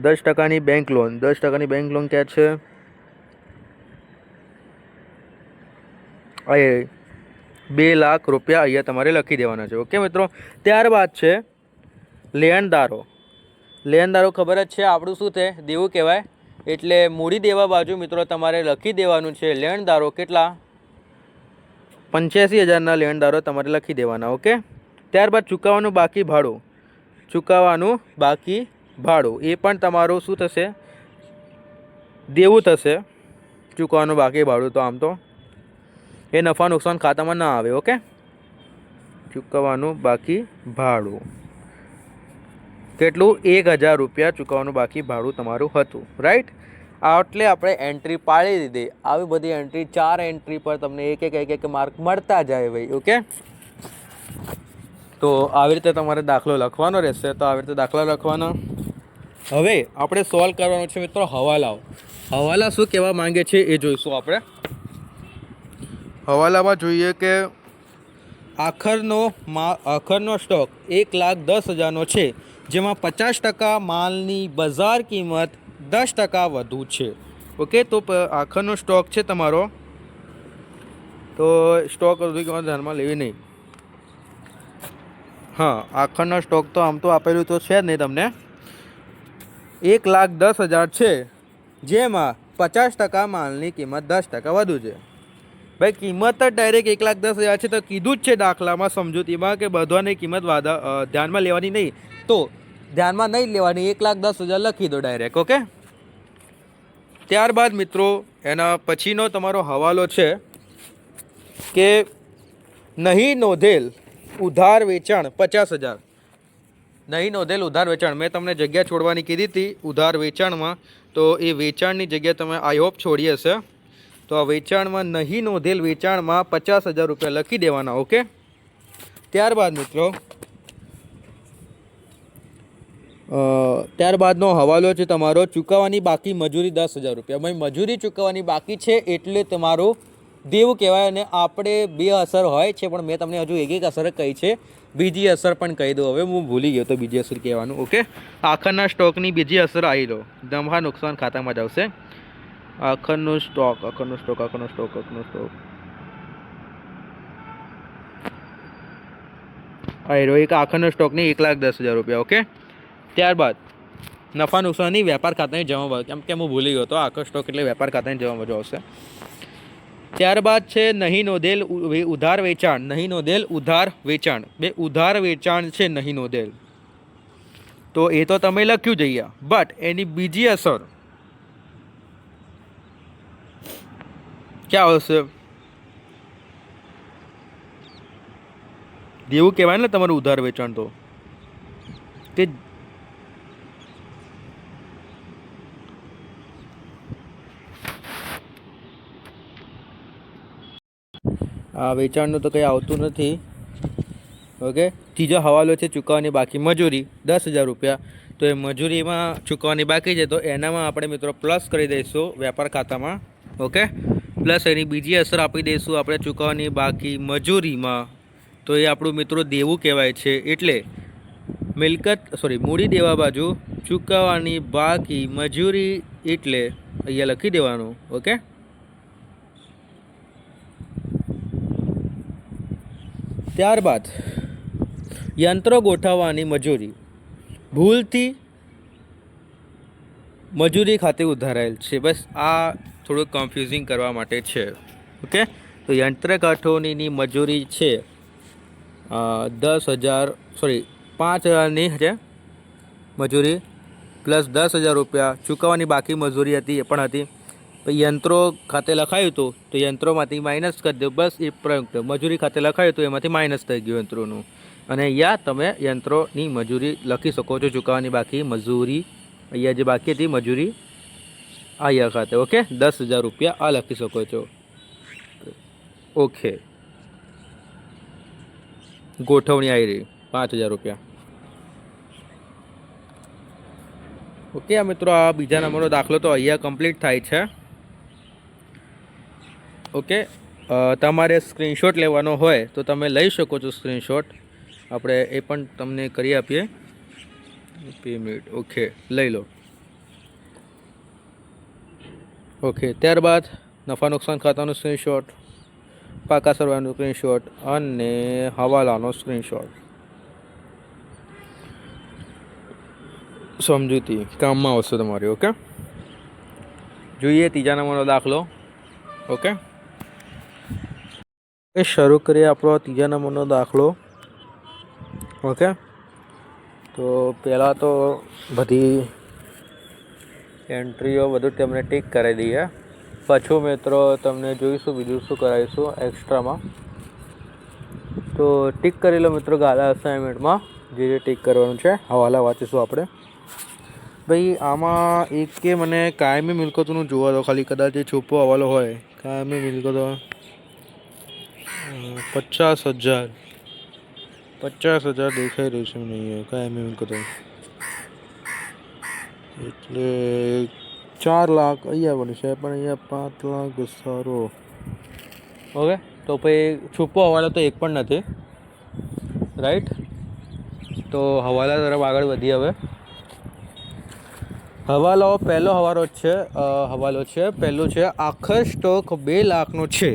10%ની બેંક લોન, 10%ની બેંક લોન ક્યાં છે? 2 લાખ રૂપિયા અહીંયા તમારે લખી દેવાના છે. ઓકે મિત્રો, ત્યારબાદ છે લેણદારો. ખબર જ છે આપણું શું છે? દેવું કહેવાય. એટલે મૂડી દેવા બાજુ મિત્રો તમારે લખી દેવાનું છે લેણદારો કેટલા? 85,000ના લેણદારો તમારે લખી દેવાના. ઓકે, ત્યારબાદ ચૂકવવાનું બાકી ભાડું એ પણ તમારું શું થશે? દેવું થશે. ચૂકવવાનું બાકી ભાડું તો આમ તો એ નફા નુકસાન ખાતામાં ના આવે. ઓકે, ચૂકવવાનું બાકી ભાડું કેટલું? 1,000 રૂપિયા ચૂકવવાનું બાકી ભાડું તમારું હતું, રાઈટ. એટલે આપણે એન્ટ્રી પાડી દીધી. આવી બધી એન્ટ્રી, 4 એન્ટ્રી પર તમને એક માર્ક મળતા જાય ભાઈ. ઓકે, તો આવી રીતે તમારે દાખલો લખવાનો રહેશે. તો આવી રીતે દાખલા લખવાના. હવે આપણે સોલ્વ કરવાનું છે મિત્રો હવાલા શું કહેવા માંગે છે એ જોઈશું આપણે. હવાલામાં જોઈએ કે આખરનો સ્ટોક 1,10,000નો છે, જેમાં 50% માલની બજાર કિંમત 10% વધુ છે. ઓકે, તો આખરનો સ્ટોક છે તમારો, તો સ્ટોક ધ્યાનમાં લેવી નહીં. હા, આખરનો સ્ટોક તો આમ તો આપેલું તો છે જ નહીં તમને. 1,10,000 છે, જેમાં 50% માલની કિંમત 10% વધુ છે. ભાઈ કિંમત જ ડાયરેક્ટ 1,10,000 છે, તો કીધું જ છે દાખલામાં સમજૂતીમાં કે બધાની કિંમત ધ્યાનમાં લેવાની નહીં. તો ધ્યાનમાં નહીં લેવાની, 1,10,000 લખી દો ડાયરેક્ટ. ઓકે, ત્યારબાદ મિત્રો એના પછીનો તમારો હવાલો છે કે નહીં નોંધેલ ઉધાર વેચાણ 50,000. નહીં નોંધેલ ઉધાર વેચાણ, મેં તમને જગ્યા છોડવાની કીધી હતી ઉધાર વેચાણમાં, તો એ વેચાણની જગ્યા તમે આઈ હોપ છોડી હશે. તો આ વેચાણમાં નહીં નોંધેલ વેચાણમાં 50,000 રૂપિયા લખી દેવાના. ઓકે, ત્યારબાદ મિત્રો ત્યારબાદનો હવાલો છે તમારો ચૂકવવાની બાકી મજૂરી 10,000 રૂપિયા. ભાઈ મજૂરી ચૂકવવાની બાકી છે એટલે તમારું દેવું કહેવાય. અને આપણે 2 અસર હોય છે, પણ મેં તમને હજુ એક અસર કહી છે. બીજી અસર પણ કહી દઉં. હવે હું ભૂલી ગયો તો બીજી અસર કહેવાનું. ઓકે, આખરના સ્ટોકની બીજી અસર આવી લો, નફા નુકસાન ખાતામાં જ આવશે. આખરનો સ્ટોક એક આખરનો સ્ટોકની 1,10,000 રૂપિયા. ઓકે, ત્યારબાદ નફા નુકસાનની વેપાર ખાતાની જમા, કેમ કે હું ભૂલી ગયો તો આખો સ્ટોક એટલે વેપાર ખાતાની જમા બાજુ આવશે. ત્યારબાદ છે નહીં નોંધેલ ઉધાર વેચાણ. બે ઉધાર વેચાણ છે નહીં નોંધેલ, તો એ તો તમે લખ્યું જઈએ, બટ એની બીજી અસર ક્યાં આવશે? દેવું કહેવાય ને તમારું ઉધાર વેચાણ. તો કે આ વેચાણનું તો કંઈ આવતું નથી. ઓકે, ત્રીજો હવાલો છે ચૂકવવાની બાકી મજૂરી 10,000 રૂપિયા. તો એ મજૂરીમાં ચૂકવવાની બાકી છે, તો એનામાં આપણે મિત્રો પ્લસ કરી દઈશું વેપાર ખાતામાં. ઓકે, પ્લસ એની બીજી અસર આપી દઈશું આપણે ચૂકવવાની બાકી મજૂરીમાં. તો એ આપણું મિત્રો દેવું કહેવાય છે. એટલે મૂડી દેવા બાજુ ચૂકવવાની બાકી મજૂરી એટલે અહીંયા લખી દેવાનું. ઓકે, ત્યારબાદ યંત્રો ગોઠવવાની મજૂરી ભૂલથી મજૂરી ખાતે ઉધારાયેલ છે. બસ આ થોડુંક કન્ફ્યુઝિંગ કરવા માટે છે. ઓકે, તો યંત્ર ગોઠવણીની મજૂરી છે 5,000ની છે મજૂરી, પ્લસ 10,000 રૂપિયા ચૂકવવાની બાકી મજૂરી હતી, એ પણ હતી. યંત્રો ખાતે લખાયું હતું તો યંત્રોમાંથી માઇનસ કરી દો, બસ એ પ્રયોગ. મજૂરી ખાતે લખાયું હતું એમાંથી માઇનસ થઈ ગયું યંત્રોનું. અને અહીંયા તમે યંત્રોની મજૂરી લખી શકો છો, ચૂકવવાની બાકી મજૂરી અહીંયા જે બાકી હતી મજૂરી અહીંયા ખાતે. ઓકે, 10,000 રૂપિયા આ લખી શકો છો. ઓકે, ગોઠવણી આવી રહી 5,000 રૂપિયા. ઓકે આ મિત્રો, આ બીજા નંબરનો દાખલો તો અહીંયા કમ્પ્લીટ થાય છે. ઓકે, તમારે સ્ક્રીનશોટ લેવાનો હોય તો તમે લઈ શકો છો સ્ક્રીનશોટ. આપણે એ પણ તમને કરી આપીએ પેમેન્ટ. ઓકે, લઈ લો. ઓકે, ત્યારબાદ નફા નુકસાન ખાતાનું સ્ક્રીનશોટ, પાકા સરવાળાનું સ્ક્રીનશોટ અને હવાલાનો સ્ક્રીનશોટ. સમજૂતી કામમાં આવશે તમારી. ઓકે, જોઈએ ત્રીજા નંબરનો દાખલો. ઓકે, શરૂ કરીએ આપણો ત્રીજા નંબરનો દાખલો. ઓકે, તો પહેલાં તો બધી એન્ટ્રીઓ બધું તેમને ટીક કરી દઈએ. પાછું મિત્રો તમને જોઈશું બીજું શું કરાવીશું એક્સ્ટ્રામાં. તો ટીક કરી લો મિત્રો ગાલા અસાઇનમેન્ટમાં જે ટીક કરવાનું છે. હવાલા વાંચીશું આપણે. ભાઈ આમાં એક કે મને કાયમી મિલકતોનું જોવા દો ખાલી, કદાચ એ છૂપો હવાલો હોય. કાયમી મિલકતો 50,000 દેખાઈ રહ્યું છે નહીં કાયમી મિલકતો, એટલે 4 લાખ અહીંયા બની છે, પણ અહીંયા 5 લાખ ઘસારો. ઓકે, તો ભાઈ છૂપો હવાલો તો એક પણ નથી. રાઈટ, તો હવાલા તરફ આગળ વધીએ હવે. હવાલો પહેલો હવાલો છે પહેલું છે આખર સ્ટોક 2 લાખનો છે,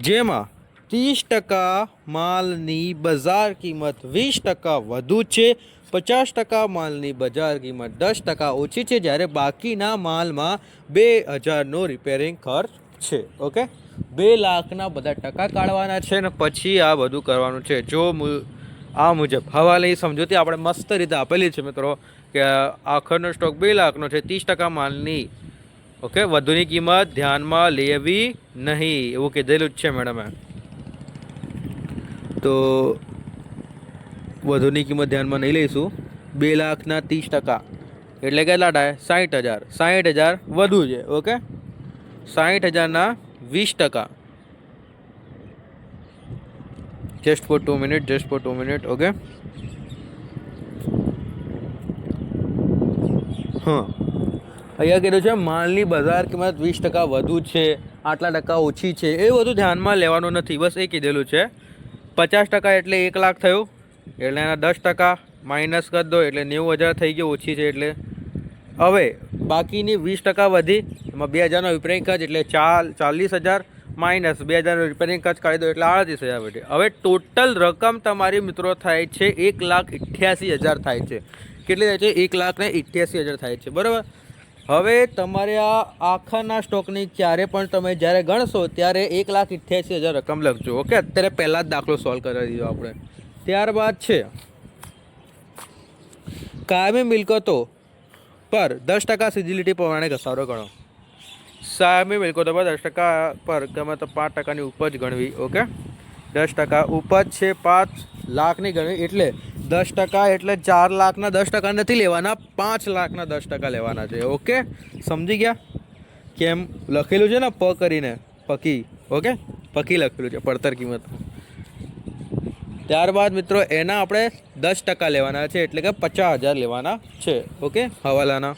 જેમાં 30% માલની બજાર કિંમત 20% વધુ છે, 50% માલની બજાર કિંમત 10% ઓછી છે, જ્યારે બાકીના માલમાં 2,000નો રિપેરિંગ ખર્ચ છે. ઓકે, 2 લાખના બધા ટકા કાઢવાના છે ને પછી આ બધું કરવાનું છે. જો આ મુજબ હવાલાની સમજૂતી આપણે મસ્ત રીતે આપેલી છે મિત્રો, કે આખરનો સ્ટોક 2 લાખનો છે, 30% માલની ઓકે વધુની કિંમત ધ્યાનમાં લેવી નહીં એવું કીધેલું જ છે મેડમે. તો વધુની કિંમત ધ્યાનમાં નહીં લઈશું. 2 લાખના 30% એટલે કેટલા થાય? 60,000. 60,000 વધુ છે. ઓકે, 60,000ના 20%. Just for 2 minute. ઓકે, હા, અહીંયા કીધું છે માલની બજાર કિંમત 20% વધુ છે, આટલા ટકા ઓછી છે, એ બધું ધ્યાનમાં લેવાનું નથી. બસ એ કીધેલું છે. 50% એટલે 1 લાખ થયું, એટલે એના 10% માઇનસ કરી દો એટલે 90,000 થઈ ગયો ઓછી છે એટલે. હવે બાકીની 20% વધી, એમાં 2,000નો રિપેરિંગ ખર્ચ એટલે 40,000 માઇનસ 2,000નો રિપેરિંગ ખર્ચ કાઢી દો એટલે 38,000 વધે. હવે ટોટલ રકમ તમારી મિત્રો થાય છે 1,88,000 થાય છે. કેટલી થાય છે? 1,88,000 થાય છે. બરાબર. હવે તમારે આ આખાના સ્ટોકની જ્યારે પણ તમે જ્યારે ગણશો ત્યારે 1,88,000 રકમ લખજો. ઓકે, અત્યારે પહેલાં જ દાખલો સોલ્વ કરી દીધો આપણે. ત્યારબાદ છે કાયમી મિલકતો પર 10% સિઝિલિટી પ્રમાણે ઘસારો ગણો. કાયમી મિલકતો પર 10% પર ગમે તો 5%ની ઉપજ ગણવી. ઓકે, 10% ઉપજ છે 5 લાખની ગણવી, એટલે 10% એટલે 4 લાખના 10% નથી લેવાના, 5 લાખના 10% લેવાના છે. ઓકે, સમજી ગયા? કેમ લખેલું છે ને પ કરીને પકી. ઓકે, પકી લખેલું છે પડતર કિંમત. ત્યારબાદ મિત્રો એના આપણે 10% લેવાના છે, એટલે કે 50,000 લેવાના છે. ઓકે, હવાલાના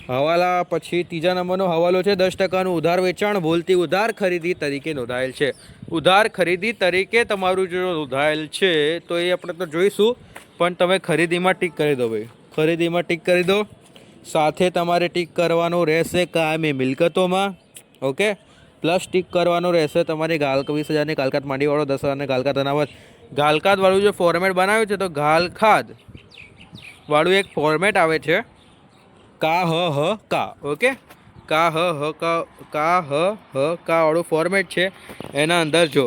હવાલા પછી ત્રીજા નંબરનો હવાલો છે 10%નું ઉધાર વેચાણ ભૂલથી ઉધાર ખરીદી તરીકે નોંધાયેલ છે. ઉધાર ખરીદી તરીકે તમારું જો નોંધાયેલ છે તો એ આપણે તો જોઈશું, પણ તમે ખરીદીમાં ટીક કરી દો. ભાઈ ખરીદીમાં ટીક કરી દો. સાથે તમારે ટીક કરવાનું રહેશે કાયમી મિલકતોમાં. ઓકે, પ્લસ ટીક કરવાનું રહેશે તમારી 20,000ની ગાલકાત માંડીવાળો 10,000ની ગાલકાત અનામત. ગાલકાતવાળું જે ફોર્મેટ બનાવ્યું છે તો ગાલખાદ વાળું એક ફોર્મેટ આવે છે, કા હ કા. ઓકે, કા હ કા વાળું ફોર્મેટ છે. એના અંદર જો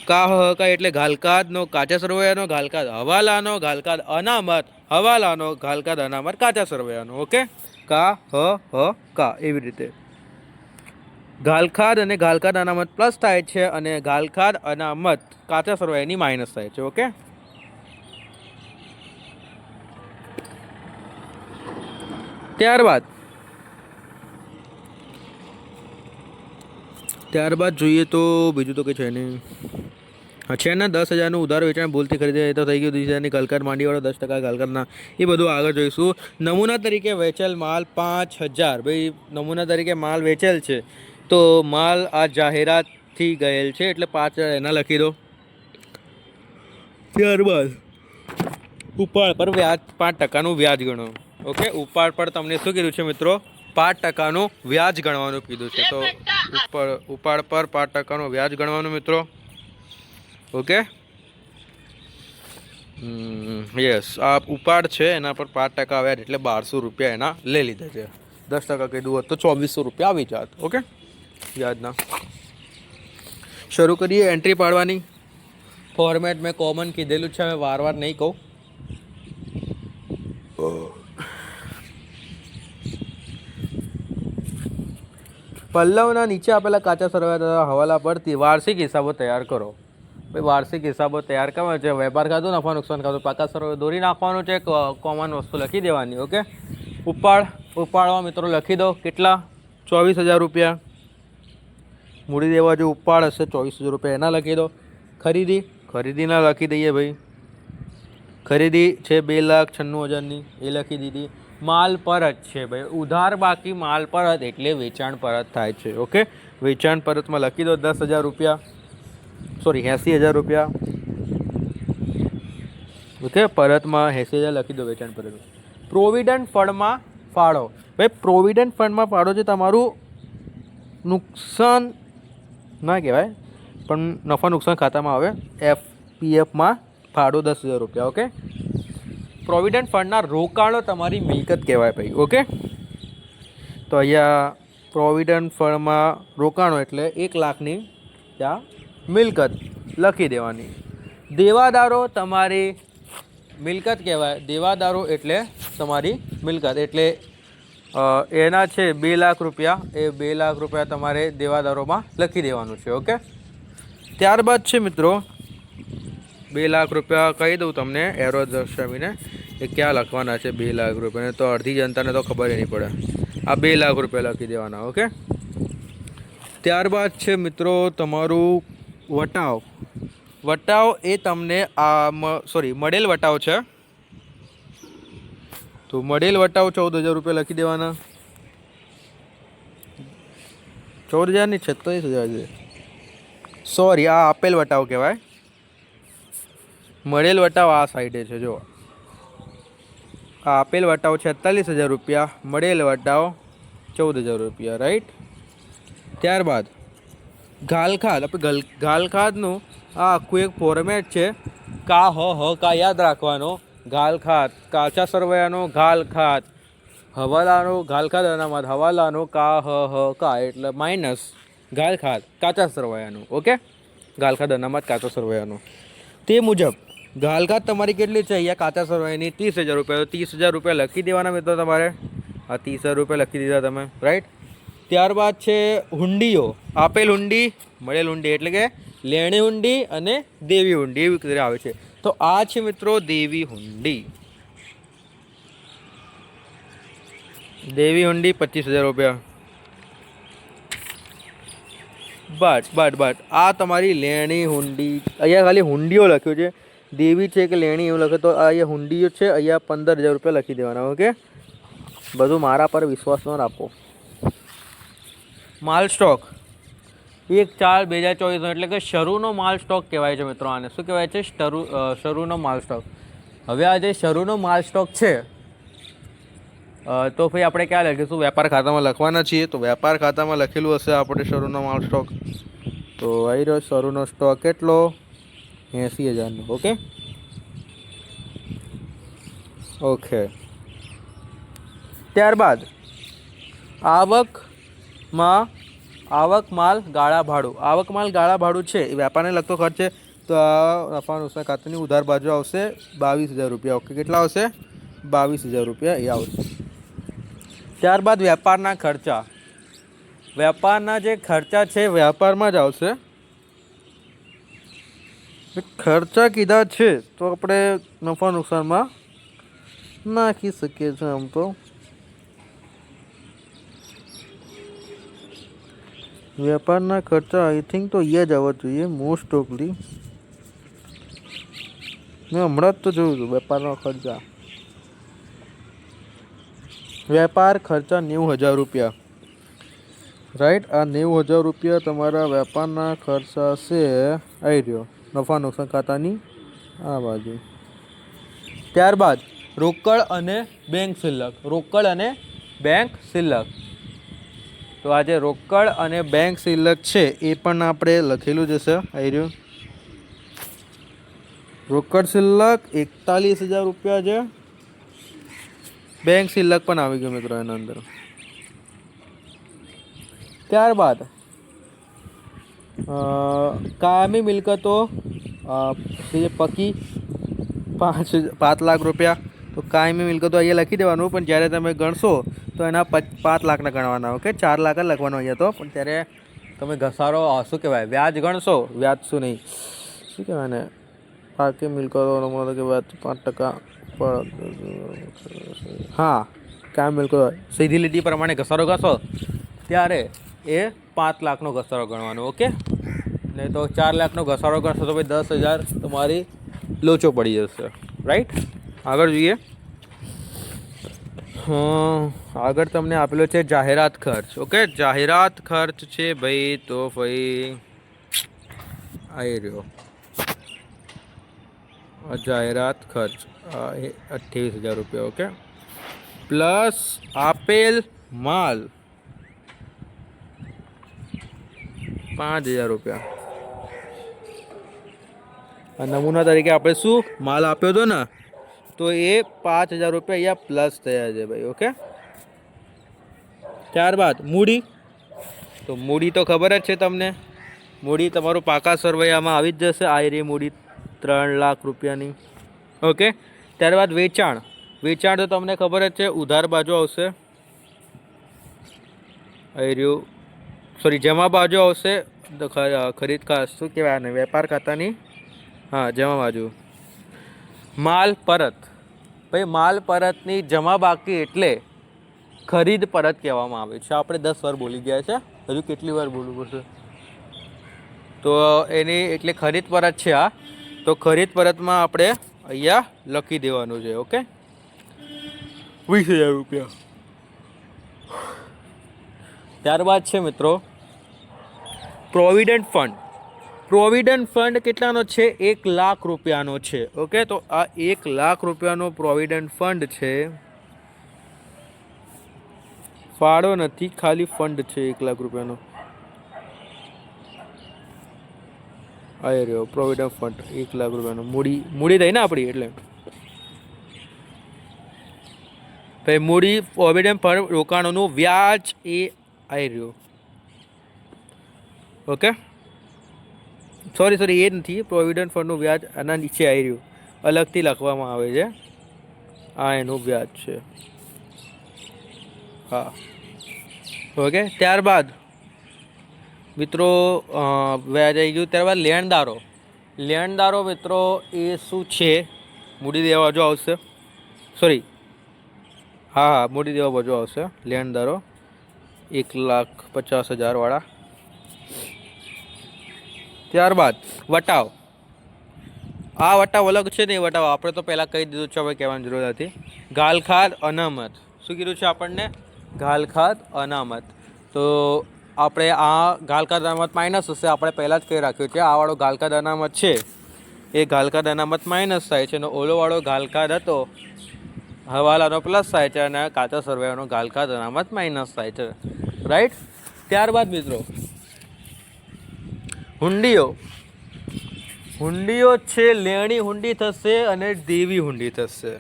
કા હ કા એટલે ગાલકાતનો કાચા સરવૈયાનો, ગાલકાત હવાલાનો, ગાલકાત અનામત હવાલાનો, ગાલકાત અનામત કાચા સરવૈયાનો. ઓકે, કા હ કા એવી રીતે. ગાલખાદ અને ગાલખાદ અનામત પ્લસ થાય છે અને ગાલખાદ અનામત કાચા સરવાયાની માઇનસ થાય છે. ઓકે, ત્યારબાદ જોઈએ તો બીજું તો કંઈ છે નહીં. છે ને 10,000નું ઉધાર વેચાણ ભૂલથી ખરીદે તો થઈ ગયું 20,000ની ગાલખાદ માંડીવાળો 10% ગાલખાદના, એ બધું આગળ જોઈશું. નમૂના તરીકે વેચેલ માલ 5,000. ભાઈ નમૂના તરીકે માલ વેચેલ છે તો માલ આ જાહેરાતથી ગયેલ છે એટલે 5,000 એના લખી દો. ત્યારબાદ ઉપાડ પર વ્યાજ 5%નું વ્યાજ ગણો. ઓકે, ઉપાડ પર તમને શું કીધું છે મિત્રો? 5%નું વ્યાજ ગણવાનું કીધું છે. તો ઉપાડ પર 5%નું વ્યાજ ગણવાનું મિત્રો. ઓકે, યસ, આ ઉપાડ છે એના પર 5% વ્યાજ એટલે 1,200 રૂપિયા એના લઈ લીધા છે. 10% કીધું હોત તો 2,400 રૂપિયા આવી જાત. ઓકે, વ્યાજના. શરૂ કરીએ એન્ટ્રી પાડવાની. ફોર્મેટ મેં કોમન કીધેલું છે, મેં વાર નહીં કહું. પલ્લવના નીચે આપેલા કાચા સરવાયા હવાલા પરથી વાર્ષિક હિસાબો તૈયાર કરો. ભાઈ વાર્ષિક હિસાબો તૈયાર કરવા છે. વેપાર ખાતું, નફા નુકસાન ખાતું, પાકા સરવાયો દોરી નાખવાનું છે. કોમન વસ્તુ લખી દેવાની. ઓકે, ઉપાડવા મિત્રો લખી દો. કેટલા? 24,000 રૂપિયા. મૂડી દેવા જો ઉપાડ હશે 24,000 રૂપિયા એના લખી દો. ખરીદીના લખી દઈએ ભાઈ. ખરીદી છે 2,96,000ની, એ લખી દીધી. માલ પરત છે ભાઈ, ઉધાર બાકી માલ પરત એટલે વેચાણ પરત થાય છે. ઓકે, વેચાણ પરતમાં લખી દો 10,000 રૂપિયા, સોરી 80,000 રૂપિયા. ઓકે, પરતમાં 80,000 લખી દો વેચાણ પરત. પ્રોવિડન્ટ ફંડમાં ફાળો. ભાઈ પ્રોવિડન્ટ ફંડમાં ફાળો છે તમારું નુકસાન ના કહેવાય પણ નફા નુકસાન ખાતામાં આવે. FPFમાં ફાળો 10,000 રૂપિયા. ઓકે, પ્રોવિડન્ટ ફંડના રોકાણો તમારી મિલકત કહેવાય ભાઈ. ઓકે, તો અહીંયા પ્રોવિડન્ટ ફંડમાં રોકાણો એટલે 1,00,000ની ત્યાં મિલકત લખી દેવાની. દેવાદારો તમારી મિલકત કહેવાય. દેવાદારો એટલે તમારી મિલકત એટલે એના છે 2,00,000 રૂપિયા. એ 2,00,000 રૂપિયા તમારે દેવાદારોમાં લખી દેવાનું છે. ઓકે, ત્યારબાદ છે મિત્રો 2,00,000 રૂપિયા કહી દઉં તમને એરો દર્શાવીને એ ક્યાં લખવાના છે. 2,00,000 રૂપિયાને તો અડધી જનતાને તો ખબર નહીં પડે. આ 2,00,000 રૂપિયા લખી દેવાના. ઓકે, ત્યારબાદ છે મિત્રો તમારું વટાવ એ તમને મળેલ વટાવ છે. તો મળેલ વટાવ 14,000 રૂપિયા લખી દેવાના. 14,000 ની 46,000 છે. સોરી, આ આપેલ વટાવ કહેવાય. મળેલ વટાવ આ સાઈડે છે. જો આ આપેલ વટાવ 46,000 રૂપિયા, મળેલ વટાવ 14,000 રૂપિયા. રાઈટ. ત્યારબાદ ગાલખાદ. આપણે ગાલખાદનું આ આખું એક ફોર્મેટ છે. કા યાદ રાખવાનો. ગાલખાદ, કાચા સરવૈયાનો ગાલખાદ, હવાલાનો ગાલખાદ અનામત, હવાલાનો કા એટલે માઇનસ ગાલખાદ કાચા સરવૈયાનું. ઓકે, ગાલખાદ અનામત કાચા સરવૈયાનું. તે મુજબ ગાલખાદ તમારી કેટલી છે? અહીંયા કાચા સરવૈયાની 30,000 રૂપિયા. તો 30,000 રૂપિયા લખી દેવાના મિત્રો તમારે. આ 30,000 રૂપિયા લખી દીધા તમે. રાઈટ. ત્યારબાદ છે હુંડીઓ. આપેલ હુંડી, મળેલ હુંડી એટલે કે લેણી હુંડી અને દેવી હુંડી એવી રીતે આવે છે. તો આ છે મિત્રો દેવી હુંડી. દેવી હુંડી 25,000 રૂપિયા. બટ આ તમારી લેણી હુંડી. અહીંયા ખાલી હુંડીઓ લખ્યું છે, દેવી છે કે લેણી એવું લખે. તો અહીંયા હુંડીઓ છે, અહીંયા 15,000 રૂપિયા લખી દેવાના. ઓકે, બધું મારા પર વિશ્વાસ ન રાખો. માલ સ્ટોક 1/4/2024 એટલે કે શરૂનો માલ સ્ટોક કહેવાય છે મિત્રો. આને શું કહેવાય છે? શરૂનો માલ સ્ટોક. હવે આ જે શરૂનો માલ સ્ટોક છે તો ભાઈ આપણે ક્યાં લખીશું? વેપાર ખાતામાં લખવાના છીએ. તો વેપાર ખાતામાં લખેલું હશે આપણે શરૂનો માલ સ્ટોક. તો આવી રહ્યો શરૂનો સ્ટોક કેટલો? 80,000નો. ઓકે. ત્યારબાદ આવક માલ ગાળા ભાડું. આવક માલ ગાળા ભાડું છે એ વેપારને લગતો ખર્ચ છે. તો આ નફા નુકસાન ખાતાની ઉધાર બાજુ આવશે 22,000 રૂપિયા. ઓકે, કેટલા આવશે? 22,000 રૂપિયા એ આવશે. ત્યારબાદ વેપારના ખર્ચા. વેપારના જે ખર્ચા છે વ્યાપારમાં જ આવશે. ખર્ચા કીધા છે તો આપણે નફા નુકસાનમાં નાખી શકીએ છીએ. આમ તો વેપારના ખર્ચા આઈ થિંક તો અહીંયા જ આવવા જોઈએ મોસ્ટ ઓફલી. મેં હમણાં જ તો જોયું હતું વેપારના ખર્ચા. વેપાર ખર્ચા 90,000 રૂપિયા. રાઈટ, આ 90,000 રૂપિયા તમારા વેપારના ખર્ચા છે. આવી રહ્યો નફા નુકસાન ખાતાની આ બાજુ. ત્યારબાદ રોકડ અને બેંક શિલ્લક. રોકડ અને બેંક શિલ્લક. તો આ જે રોકડ અને બેંક શિલ્લક છે એ પણ આપણે લખેલું જ હશે. આવી રહ્યું રોકડ શિલ્લક 41,000 રૂપિયા છે. બેંક શિલ્લક પણ આવી ગયું મિત્રો એના અંદર. ત્યારબાદ કાયમી મિલકતો પકી 5 લાખ રૂપિયા. તો કાયમી મિલકતો અહીંયા લખી દેવાનું, પણ જ્યારે તમે ગણશો તો એના 5 લાખના ગણવાના. ઓકે, 4 લાખ જ લખવાનો અહીંયા તો, પણ ત્યારે તમે ઘસારો શું કહેવાય વ્યાજ ગણશો. વ્યાજ શું નહીં, શું કહેવાય ને, પાકી મિલકતો કે વ્યાજ 5% પર. હા, કાયમી મિલકતો સીધી લીટી પ્રમાણે ઘસારો ઘસો ત્યારે એ 5 લાખનો ઘસારો ગણવાનો. ઓકે, નહીં તો 4 લાખનો ઘસારો ગણશો તો ભાઈ 10,000 તમારી લોચો પડી જશે. રાઈટ, આગળ જોઈએ. આગળ તમને આપેલો છે જાહેરાત ખર્ચ. ઓકે, જાહેરાત ખર્ચ છે ભાઈ, તો ભાઈ આવી રહ્યો જાહેરાત ખર્ચ 28,000 રૂપિયા. ઓકે, પ્લસ આપેલ માલ 5,000 રૂપિયા. નમૂના તરીકે આપણે શું માલ આપ્યો હતો ને, તો એ 5,000 રૂપિયા અહીંયા પ્લસ થયા છે ભાઈ. ઓકે, ત્યારબાદ મૂડી. તો મૂડી તો ખબર જ છે તમને. મૂડી તમારું પાકા સરવૈયામાં આવી જ જશે. આ રહી મૂડી 3 લાખ રૂપિયાની. ઓકે, ત્યારબાદ વેચાણ. વેચાણ તો તમને ખબર જ છે ઉધાર બાજુ આવશે. આવી રહ્યું સોરી જમા બાજુ આવશે. ખરીદ શું કહેવાય ને, વેપાર ખાતાની હા જમા બાજુ. માલ પરત. ભાઈ માલ પરતની જમા બાકી એટલે ખરીદ પરત કહેવામાં આવે છે. આપણે 10 વાર બોલી ગયા છે, હજુ કેટલી વાર બોલવું પડશે? તો એની એટલે ખરીદ પરત છે આ. તો ખરીદ પરતમાં આપણે અહીંયા લખી દેવાનું છે. ઓકે, 20,000 રૂપિયા. ત્યારબાદ છે મિત્રો પ્રોવિડન્ટ ફંડ. પ્રોવિડન્ટ ફંડ કેટલાનો છે? 1 લાખ રૂપિયાનો છે. ઓકે, તો આ 1 લાખ રૂપિયાનો પ્રોવિડન્ટ ફંડ છે. ફાળો નથી, ખાલી ફંડ છે 1 લાખ રૂપિયાનો. આ રહ્યો પ્રોવિડન્ટ ફંડ 1 લાખ રૂપિયાનો. મૂડી થઈ ને આપણી, એટલે ભાઈ મૂડી પ્રોવિડન્ટ ફંડ રોકાણોનું વ્યાજ એ આવી રહ્યું. ઓકે, સોરી એ નથી. પ્રોવિડન્ટ ફંડનું વ્યાજ આના નીચે આવી રહ્યું, અલગથી લખવામાં આવે છે. આ એનું વ્યાજ છે. હા, ઓકે. ત્યારબાદ મિત્રો વ્યાજ આવી ગયું. ત્યારબાદ લેણદારો. લેણદારો મિત્રો એ શું છે? મૂડી દેવા બાજુ આવશે. સોરી હા, મૂડી દેવા બાજુ આવશે. લેણદારો 1,50,000 વાળા. ત્યારબાદ વટાવ. આ વટાવ અલગ છે ને, એ વટાવ આપણે તો પહેલાં કહી દીધું છે, હવે કહેવાની જરૂર નથી. ગાલખાદ અનામત. શું કીધું છે આપણને? ગાલખાદ અનામત. તો આપણે આ ગાલખાદ અનામત માઇનસ હશે. આપણે પહેલાં જ કહી રાખ્યું છે આ વાળો ગાલખાદ અનામત છે એ ગાલખાદ અનામત માઇનસ થાય છે, અને ઓલો વાળો ગાલખાદ હતો હવાલાનો પ્લસ થાય છે, અને કાચા સરવૈયાનો ગાલખાદ અનામત માઇનસ થાય છે. રાઈટ. ત્યારબાદ મિત્રો હુંડીઓ. હુંડીઓ છે લેણી હુંડી થશે અને દેવી હુંડી થશે.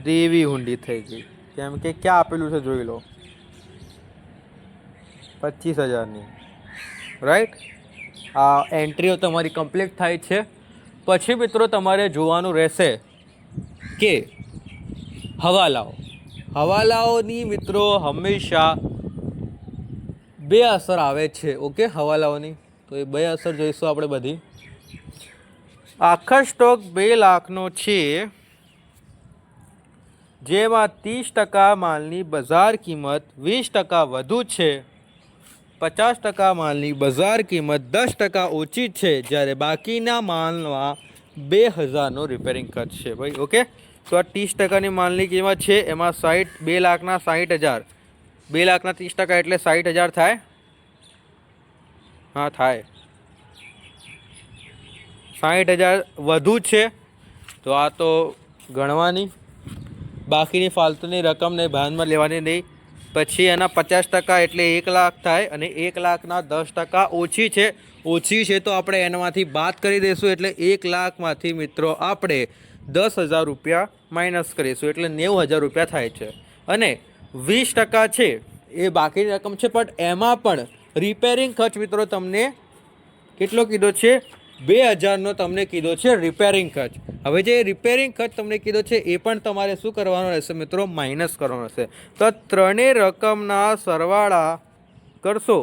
દેવી હુંડી થઈ ગઈ, કેમ કે ક્યાં આપેલું છે જોઈ લો, 25,000ની. રાઈટ. આ એન્ટ્રીઓ તમારી કમ્પ્લીટ થાય છે. પછી મિત્રો તમારે જોવાનું રહેશે કે હવાલાઓ. હવાલાઓની મિત્રો હંમેશા બે અસર આવે છે. ઓકે, હવાલાઓની તો એ બે અસર જોઈશું આપણે બધી. આખા સ્ટોક 2 લાખનો છે, જેમાં 30% માલની બજાર કિંમત 20% વધુ છે, 50% માલની બજાર કિંમત 10% ઓછી છે, જ્યારે બાકીના માલમાં 2000નો રિપેરિંગ ખર્ચ છે ભાઈ. ઓકે, તો આ 30%ની માલની કિંમત છે, એમાં 2 લાખના 60,000, 2 લાખના 30% એટલે 60,000 થાય. હા થાય. 60,000 વધુ છે તો આ તો ગણવાની, બાકીની ફાલતુની રકમને ધ્યાનમાં લેવાની નહીં. પછી એના 50% એટલે 1 લાખ થાય, અને 1 લાખના 10% ઓછી છે તો આપણે એનામાંથી બાદ કરી દઈશું. એટલે 1 લાખમાંથી મિત્રો આપણે 10,000 રૂપિયા માઇનસ કરીશું, એટલે 90,000 રૂપિયા થાય છે. અને 20% છે એ બાકીની રકમ છે, પણ એમાં પણ રિપેરિંગ ખર્ચ મિત્રો તમને કેટલો કીધો છે? 2,000નો તમને કીધો છે રિપેરિંગ ખર્ચ. હવે જે રિપેરિંગ ખર્ચ તમને કીધો છે એ પણ તમારે શું કરવાનો રહેશે મિત્રો? માઇનસ કરવાનો રહેશે. તો ત્રણેય રકમના સરવાળા કરશો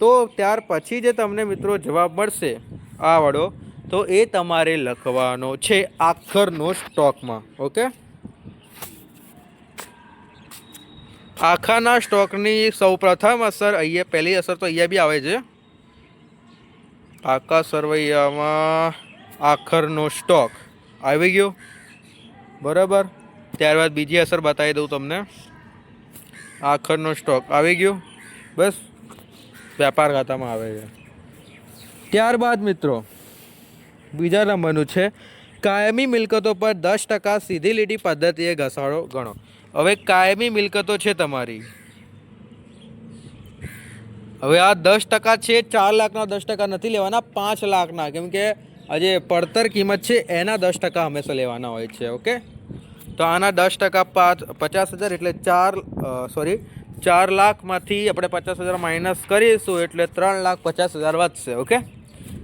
તો ત્યાર પછી જે તમને મિત્રો જવાબ મળશે આ વાળો, તો એ તમારે લખવાનો છે આખરનો સ્ટોકમાં. ઓકે, આખાના સ્ટોકની સૌ પ્રથમ અસર અહીંયા, પહેલી અસર તો અહીંયા બી આવે છે. આખા સરવૈયામાં આખરનો સ્ટોક આવી ગયો, બરાબર. ત્યારબાદ બીજી અસર બતાવી દઉં તમને. આખરનો સ્ટોક આવી ગયો, બસ વેપાર ખાતામાં આવે છે. ત્યારબાદ મિત્રો બીજા નંબરનું છે કાયમી મિલકતો પર 10% સીધી લીટી પદ્ધતિએ ઘસાડો ગણો. હવે કાયમી મિલકતો છે તમારી, હવે આ 10% છે, 4 લાખના 10% નથી લેવાના, 5 લાખના, કેમ કે આજે પડતર કિંમત છે એના 10% હંમેશા લેવાના હોય છે. ઓકે, તો આના 10% 50,000 એટલે 4 લાખમાંથી આપણે 50,000 માઇનસ કરીશું એટલે 3,50,000 વધશે. ઓકે,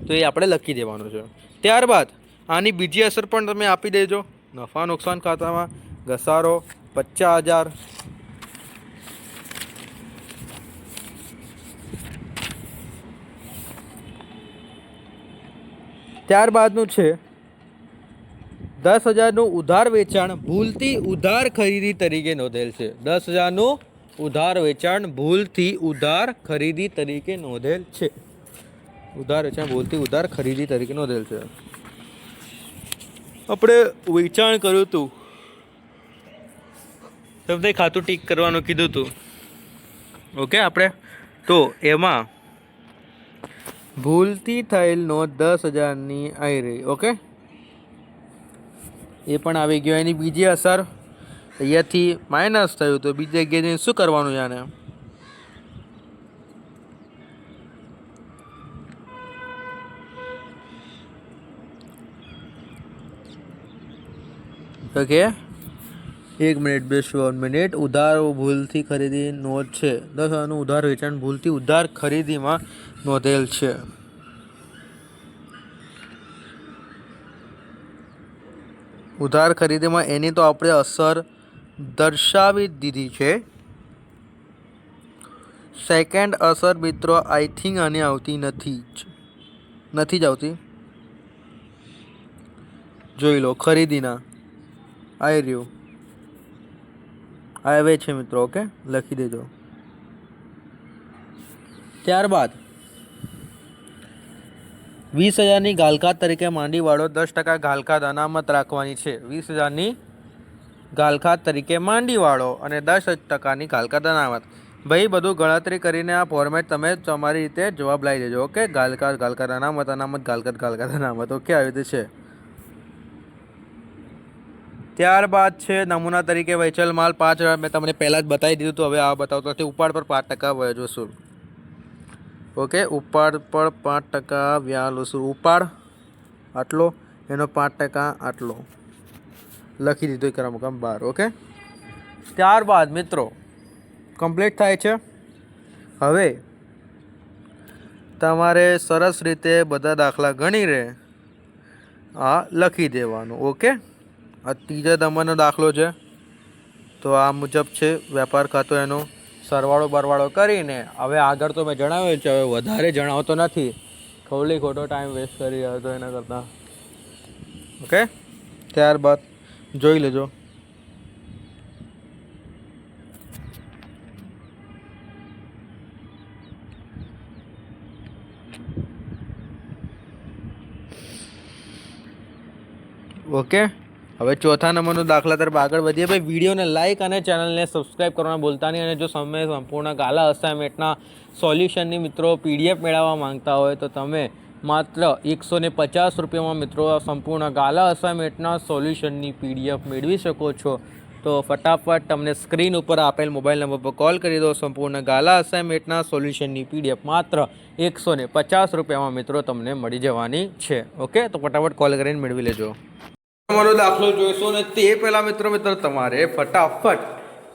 તો એ આપણે લખી દેવાનું છે. ત્યારબાદ આની બીજી અસર પણ તમે આપી દેજો. નફા નુકસાન ખાતામાં ઘસારો 50,000. ત્યારબાદનું છે 10,000નું ઉધાર વેચાણ ભૂલથી ઉધાર ખરીદી તરીકે નોંધેલ છે. 10,000નું ઉધાર વેચાણ ભૂલથી ઉધાર ખરીદી તરીકે નોંધેલ છે. ઉધાર વેચાણ ભૂલથી ઉધાર ખરીદી તરીકે નોંધેલ છે. આપણે વેચાણ કર્યું હતું, તમને ખાતું ટીક કરવાનું કીધું હતું. ઓકે, આપણે તો એમાં ભૂલથી થયેલ નોંધ 10,000ની આવી રહી. ઓકે, એ પણ આવી ગયો. એની બીજી અસર અહીંયાથી માઇનસ થયું તો બીજી જગ્યાએ શું કરવાનું જાણે? Okay, 1 minute, 1 minute. ઉધાર ભૂલથી ખરીદી નોંધ છે 10,000નું ઉધાર વેચાણ ભૂલથી ઉધાર ખરીદીમાં નોંધેલ છે. ઉધાર ખરીદીમાં એની તો આપણે અસર દર્શાવી દીધી છે. સેકન્ડ અસર મિત્રો આઈ થિંક આને આવતી નથી જ આવતી. જોઈ લો, ખરીદીના આવી રહ્યું આવે છે મિત્રો. ઓકે, લખી દેજો. ત્યારબાદ 20,000ની ગાલકાત તરીકે માંડી વાળો 10% ગાલકાત અનામત રાખવાની છે. 20,000ની ગાલકાત તરીકે માંડી વાળો અને 10%ની ગાલકાત અનામત. ભાઈ બધું ગણતરી કરીને આ ફોર્મેટ તમે તમારી રીતે જવાબ લાવી દેજો. ઓકે, ગાલકાત અનામત, ગાલકાત અનામત. ઓકે, આવી રીતે છે. ત્યારબાદ છે નમૂના તરીકે વેચેલ માલ 5,000. મેં તમને પહેલાં જ બતાવી દીધું હતું, હવે આ બતાવતો નથી. ઉપાડ પર 5% વ્યાજ વસૂલ. ઓકે, ઉપાડ પર 5% વ્યાજ વસૂલ. ઉપાડ આટલો, એનો 5% આટલો લખી દીધો. એકમ 12. ઓકે, ત્યારબાદ મિત્રો કમ્પ્લીટ થાય છે. હવે તમારે સરસ રીતે બધા દાખલા ગણીને આ લખી દેવાનું. ઓકે, આ ત્રીજા નંબરનો દાખલો છે. તો આ મુજબ છે વેપાર ખાતું એનું સરવાળો બરવાળો કરીને હવે આગળ તો મેં જણાવ્યું છે, હવે વધારે જણાવતો નથી, ખોટો ટાઈમ વેસ્ટ કરી રહ્યો હતો એના કરતાં. ઓકે, ત્યારબાદ જોઈ લેજો. ઓકે, હવે ચોથા નંબરનો દાખલા તરફ આગળ વધીએ. ભાઈ વિડીયોને લાઇક અને ચેનલને સબસ્ક્રાઈબ કરવાના ભૂલતા નહીં. અને જો તમે સંપૂર્ણ ગાલા અસાઇનમેન્ટના સોલ્યુશનની મિત્રો PDF મેળવવા માંગતા હોય તો તમે માત્ર 150 રૂપિયામાં મિત્રો સંપૂર્ણ ગાલા અસાઇનમેન્ટના સોલ્યુશનની PDF મેળવી શકો છો. તો ફટાફટ તમને સ્ક્રીન ઉપર આપેલ મોબાઈલ નંબર પર કોલ કરી દો. સંપૂર્ણ ગાલા અસાઇનમેન્ટના સોલ્યુશનની PDF માત્ર 150 રૂપિયામાં મિત્રો તમને મળી જવાની છે. ઓકે, તો ફટાફટ કોલ કરીને મેળવી લેજો. તમારો દાખલો જોઈશો ને તે પહેલા મિત્રો તમારે ફટાફટ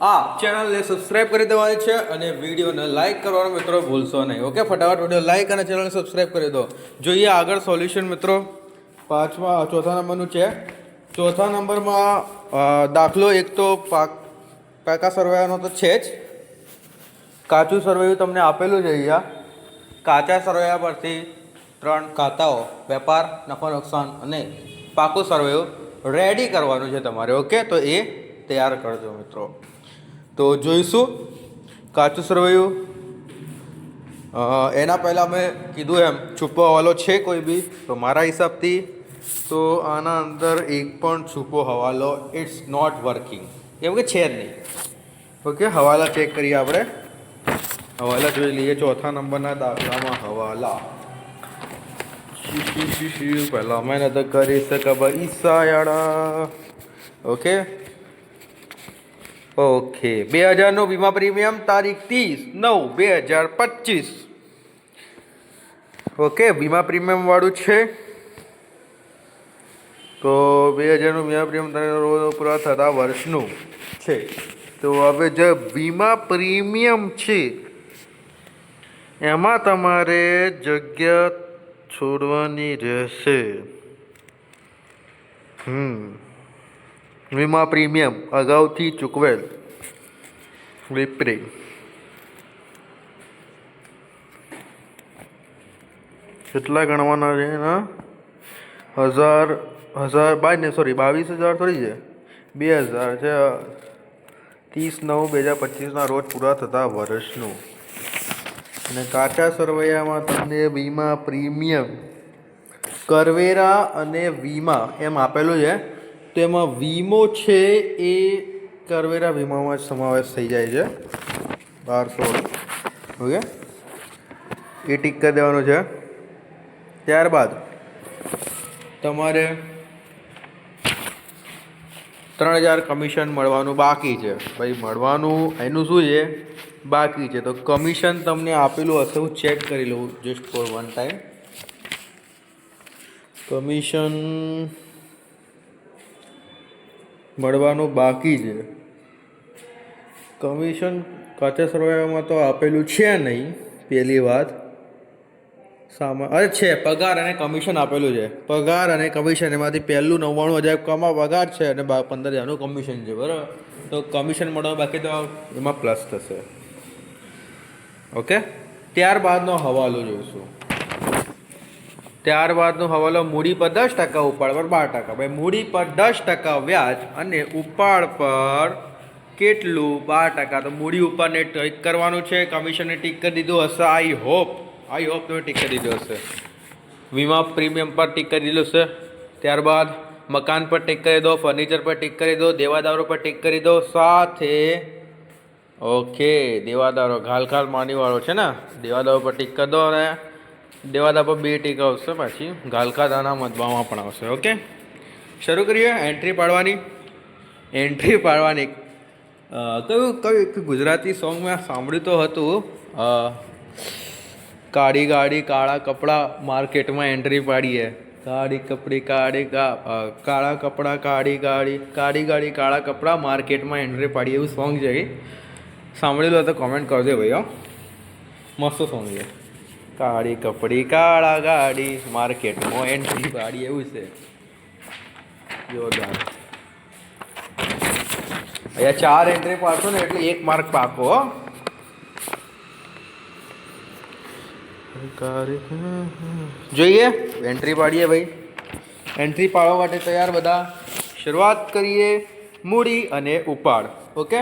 આ ચેનલને સબસ્ક્રાઇબ કરી દેવાની છે અને વિડીયોને લાઇક કરવાનું મિત્રો ભૂલશો નહીં. ઓકે, ફટાફટ વિડીયો લાઇક અને ચેનલને સબસ્ક્રાઇબ કરી દો. જોઈએ આગળ સોલ્યુશન મિત્રો. ચોથા નંબરનું છે. ચોથા નંબરમાં દાખલો એક તો પાકા સરવૈયાનો તો છે જ. કાચું સરવૈયું તમને આપેલું છે અહીંયા. કાચા સરવૈયા પરથી 3 ખાતાઓ વેપાર, નફા નુકસાન અને પાકું સરવૈયું રેડી કરવાનું છે તમારે. ઓકે, તો એ તૈયાર કરજો મિત્રો. તો જોઈશું કાચું સરવૈયું. એના પહેલાં મેં કીધું એમ છુપો હવાલો છે કોઈ બી તો મારા હિસાબથી તો આના અંદર એક પણ છુપો હવાલો ઇટ્સ નોટ વર્કિંગ, કેમ કે છે જ નહીં. ઓકે, હવાલા ચેક કરીએ આપણે. હવાલા જોઈ લઈએ. ચોથા નંબરના દાખલામાં હવાલા પહેલાં મહેનત કરી શકે ભાઈ ઈસાયાળા. ઓકે, 2000નું વીમા પ્રીમિયમ તારીખ 30/9/2025. ઓકે, વીમા પ્રીમિયમ વાળું છે. તો 2000નું વીમા પ્રીમિયમ પૂરા થતા વર્ષનું છે. તો હવે જે વીમા પ્રીમિયમ છે એમાં તમારે જગ્યા છોડવાની રહેશે. વીમા પ્રીમિયમ અગાઉથી ચૂકવેલ વિપરી કેટલા ગણવાના છે એના? 22,000 થોડી છે, 2000 છે. 30/9/2025 રોજ પૂરા થતા વર્ષનું. અને કાચા સરવૈયામાં તમને વીમા પ્રીમિયમ કરવેરા અને વીમા એમ આપેલું છે. તો એમાં વીમો છે એ કરવેરા વીમામાં જ સમાવેશ થઈ જાય છે. 1200. ઓકે, એ ટીક કરી દેવાનું છે. ત્યારબાદ તમારે 3000 કમિશન મળવાનું બાકી છે. ભાઈ મળવાનું એનું શું છે? બાકી છે. તો કમિશન તમને આપેલું હશે, હું ચેક કરી લઉં just four one time. Commission મળવાનું બાકી છે. કમિશન કાચા સરવૈયામાં તો આપેલું છે નહીં. પહેલી વાત છે પગાર અને કમિશન આપેલું છે. પગાર અને કમિશન એમાંથી પહેલું 99,000 પગાર છે અને 15,000નું કમિશન છે. બરાબર, તો કમિશન મળવાનું બાકી તો એમાં પ્લસ થશે. ઓકે, ત્યારબાદનો હવાલો જોઈશું. ત્યારબાદનો હવાલો મૂડી પર 10%, ઉપાડ પર 12%. ભાઈ મૂડી પર 10% વ્યાજ અને ઉપાડ પર કેટલું? 12%. તો મૂડી ઉપરને ટીક કરવાનું છે, કમિશનને ટીક કરી દીધું હશે. આઈ હોપ તમે ટીક કરી દીધું હશે. વીમા પ્રીમિયમ પર ટીક કરી દીધું હશે. ત્યારબાદ મકાન પર ટીક કરી દો, ફર્નિચર પર ટીક કરી દો, દેવાદારો પર ટીક કરી દો. સાથે ઓકે, દેવાદારો ઘાલખાલ માનીવાળો છે ને, દેવાદારો પર ટીક કરી દો. અને દેવાદાર પર 2 ટીક આવશે, પાછી ઘાલખાલ અનામતમાં પણ આવશે. ઓકે, શરૂ કરીએ. એન્ટ્રી પાડવાની. કયું ગુજરાતી સોંગ મેં સાંભળ્યું તો હતું, કાળી ગાડી કાળા કપડાં માર્કેટમાં એન્ટ્રી પાડીએ. કાળી કપડી કાળા કપડાં કાળી ગાડી કાળા કપડાં માર્કેટમાં એન્ટ્રી પાડીએ, એવું સોંગ છે. સાંભળેલું તો કોમેન્ટ કરજો ભાઈ. મસ્ત સોંગ છે. કાળી કપડી કાળા ગાડી માર્કેટમાં એન્ટ્રી પાડી, એવું છે. જોરદાર. અહીંયા 4 એન્ટ્રી પાડશો ને એટલે 1 માર્ક પાકો હો. જોઈએ એન્ટ્રી પાડીએ ભાઈ. એન્ટ્રી પાડવા માટે તૈયાર બધા? શરૂઆત કરીએ મૂડી અને ઉપાડ. ઓકે,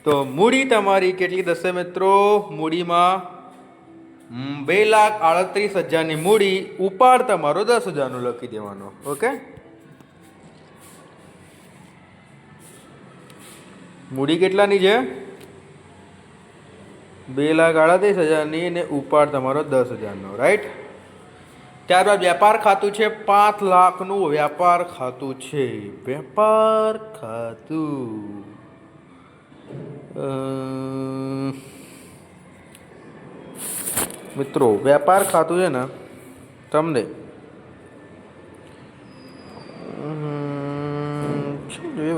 તો મૂડી તમારી કેટલી થશે મિત્રો? મૂડીમાં 2,38,000ની મૂડી. ઉપાડ તમારો 10,000નો લખી દેવાનો. ઓકે, મૂડી કેટલાની છે? 2,38,000ની અને ઉપાડ તમારો 10,000નો. રાઈટ. ત્યારબાદ વ્યાપાર ખાતું છે 5 લાખનું. વ્યાપાર ખાતું છે, વ્યાપાર ખાતું મિત્રો વ્યાપાર ખાતું છે ને તમને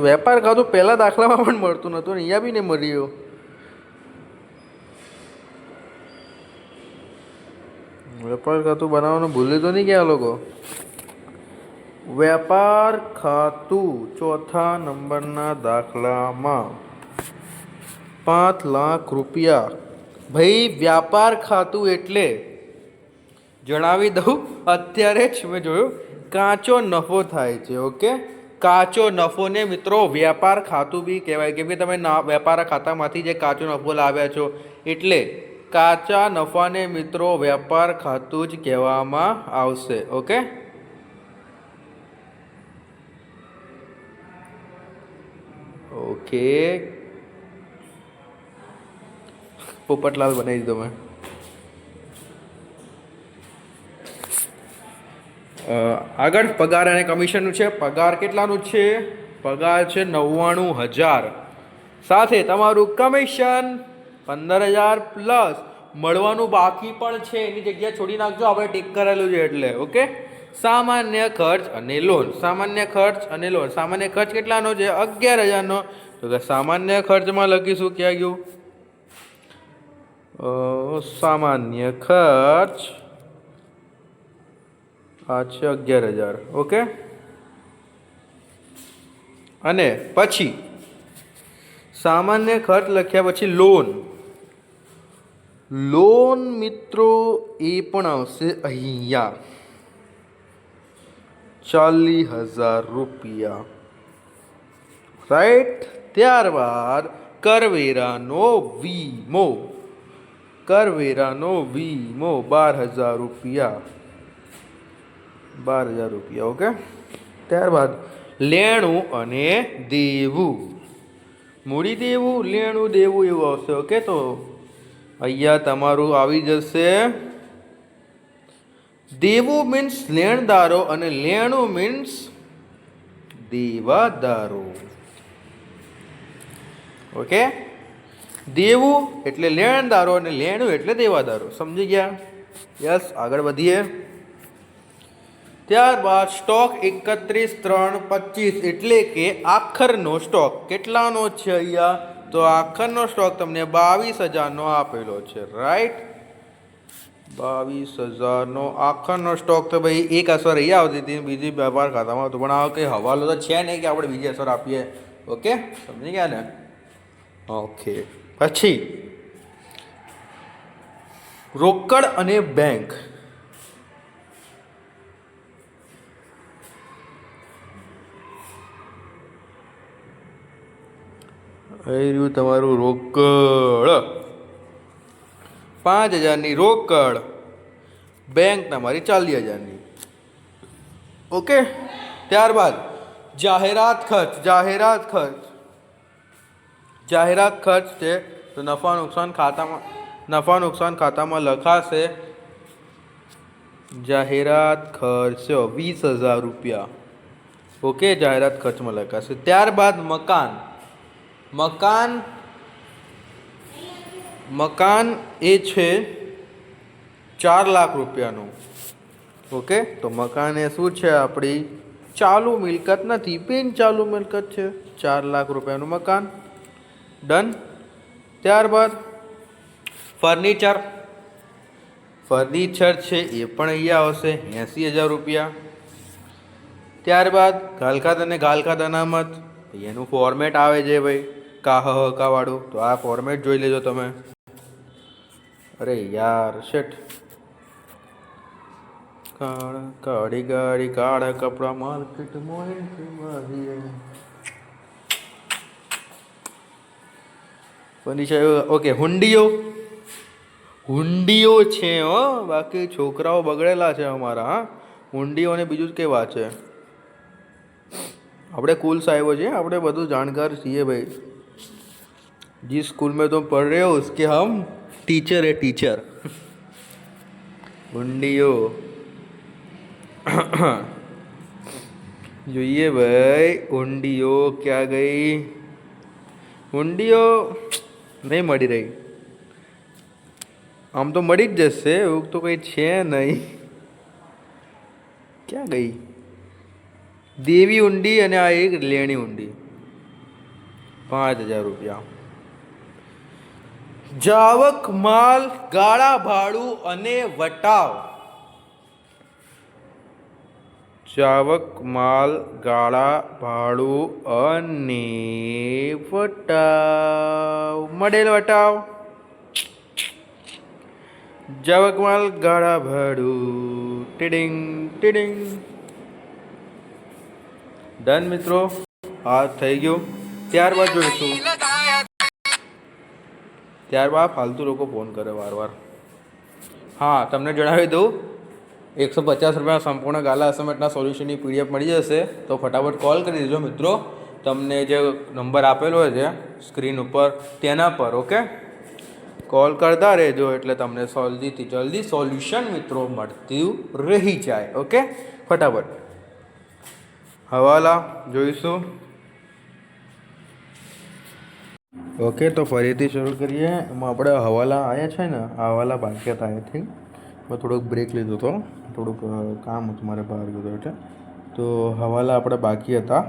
વેપાર ખાતું પહેલા દાખલામાં પણ મળતું નહોતું, અહીંયા બી નહીં મળ્યું. વેપાર ખાતું બનાવવાનું ભૂલી તો નહીં ગયા લોકો? વેપાર ખાતું ચોથા નંબરના દાખલામાં 5 લાખ રૂપિયા. ભાઈ વ્યાપાર ખાતું એટલે જણાવી દઉં, અત્યારે જ મેં જોયું કાચો નફો થાય છે. ઓકે, કાચો નફોને મિત્રો વ્યાપાર ખાતું બી કહેવાય, કેમ કે તમે વેપાર ખાતામાંથી જે કાચો નફો લાવ્યા છો એટલે કાચા નફાને મિત્રો વ્યાપાર ખાતું જ કહેવામાં આવશે. ઓકે, ઓકે, પોપટલાલ બનાવી દીધો મેં. આગળ પગાર અને કમિશનનું છે. પગાર કેટલાનું છે? પગાર છે 99,000. સાથે તમારું કમિશન 15,000 પ્લસ મળવાનું બાકી પણ છે, એની જગ્યા છોડી નાખજો, આપણે ટીક કરેલું છે એટલે. ઓકે, સામાન્ય ખર્ચ અને લોન. સામાન્ય ખર્ચ અને લોન. સામાન્ય ખર્ચ કેટલાનો છે? 11,000નો. તો કે સામાન્ય ખર્ચમાં લખીશું, ક્યાં ગયું? સામાન્ય ખર્ચ આ છે 11,000. ઓકે, અને પછી સામાન્ય ખર્ચ લખ્યા પછી લોન. લોન મિત્રો એ પણ આવશે અહીંયા 40,000 રૂપિયા. રાઈટ. ત્યારબાદ કરવેરાનો વીમો. કરવેરાનો વીમો 12,000 રૂપિયા. 12,000 રૂપિયા. ઓકે, ત્યારબાદ લેણું અને દેવું. મૂડી દેવું, લેણું દેવું એવું આવશે. ઓકે, તો અહીંયા તમારું આવી જશે દેવું મીન્સ લેણદારો અને લેણું મીન્સ દેવાદારો. ઓકે, દેવું એટલે લેણદારો અને લેણું એટલે દેવાદારો. સમજી ગયા? યસ, આગળ વધીએ. ત્યારબાદ સ્ટોક 31/3/25 એટલે કે આખરનો સ્ટોક કેટલાનો છે અહીંયા? તો આખરનો સ્ટોક તમને 22,000નો આપેલો છે. રાઈટ, 22,000નો આખરનો સ્ટોક. તો ભાઈ એક અસર અહીંયા આવતી હતી, બીજી વેપાર ખાતામાં હતું, પણ આ કંઈ હવાલો તો છે નહીં કે આપણે બીજી અસર આપીએ. ઓકે, સમજી ગયા ને? ઓકે, પછી રોકડ અને બેંક. અહીં રહ્યું તમારું રોકડ. 5,000ની રોકડ. બેંક તમારી 40,000ની. ઓકે, ત્યારબાદ જાહેરાત ખર્ચ. જાહેરાત ખર્ચ. જાહેરાત ખર્ચ છે તો નફા નુકસાન ખાતામાં લખાશે જાહેરાત ખર્ચ 20,000 રૂપિયા. ઓકે, જાહેરાત ખર્ચમાં લખાશે. ત્યારબાદ મકાન. મકાન એ છે 4 લાખ રૂપિયાનું. ઓકે, તો મકાન એ શું છે? આપણી ચાલુ મિલકત નથી, બિન ચાલુ મિલકત છે. 4 લાખ રૂપિયાનું મકાન. ડન. ત્યારબાદ ફર્નિચર. ફર્નિચર છે એ પણ અહીંયા આવશે 80,000 રૂપિયા. ત્યારબાદ ગાલખાત અને ગાલખાત અનામત, એનું ફોર્મેટ આવે છે ભાઈ. કા વાળું. તો આ ફોર્મેટ જોઈ લેજો તમે. અરે યાર શેટ. કાળી ગાડી કાળા કપડા માર્કેટમાં ઓકે. હુંડીઓ છે હો, બાકી છોકરાઓ બગડેલા છે અમારા. હા, હુંડીઓને બીજું જ કેવા છે. આપણે કુલ સાહેબો છીએ, આપણે બધું જાણકાર છીએ ભાઈ. जिस स्कूल में तुम पढ़ रहे हो उसके हम टीचर है टीचर. हुंडियो જોઈએ ભાઈ. હુંડીઓ ક્યાં ગઈ? હુંડીઓ નહીં મળી રહી. આમ તો મળી જ જશે, એવું તો કંઈ છે નહીં. ક્યાં ગઈ? દેવી ઊંડી અને આ એક લેણી ઊંડી. 5,000 રૂપિયા. જાવક માલ ગાળા ભાડું અને વટાવ. જાવક માલ ગાળા ભાડું અને વટાવ. મળેલ વટાવ. જાવક માલ ગાળા ભાડું. ટીડિંગ ટીડિંગ. ડન મિત્રો, આ થઈ ગયું. ત્યારબાદ જોઈશું. ત્યારબાદ ફાલતુ લોકો ફોન કરે વાર. હા, તમને જણાવી દઉં, 150 રૂપિયા સંપૂર્ણ ગાલા અસાઇનમેન્ટના સોલ્યુશનની PDF મળી જશે. તો ફટાફટ કોલ કરી દેજો મિત્રો. તમને જે નંબર આપેલો હોય છે સ્ક્રીન ઉપર તેના પર. ઓકે, કોલ કરતા રહેજો એટલે તમને જલ્દીથી જલ્દી સોલ્યુશન મિત્રો મળતું રહી જાય. ઓકે, ફટાફટ હવાલા જોઈશું. ઓકે, તો ફરીથી શરૂ કરીએ. એમાં આપણે હવાલા આવ્યા છે ને, આ હવાલા બાકી હતા અહીંથી. મેં થોડોક બ્રેક લીધો હતો, થોડુંક કામ હતું મારે બહાર ગયો એટલે. તો હવાલા આપણે બાકી હતા.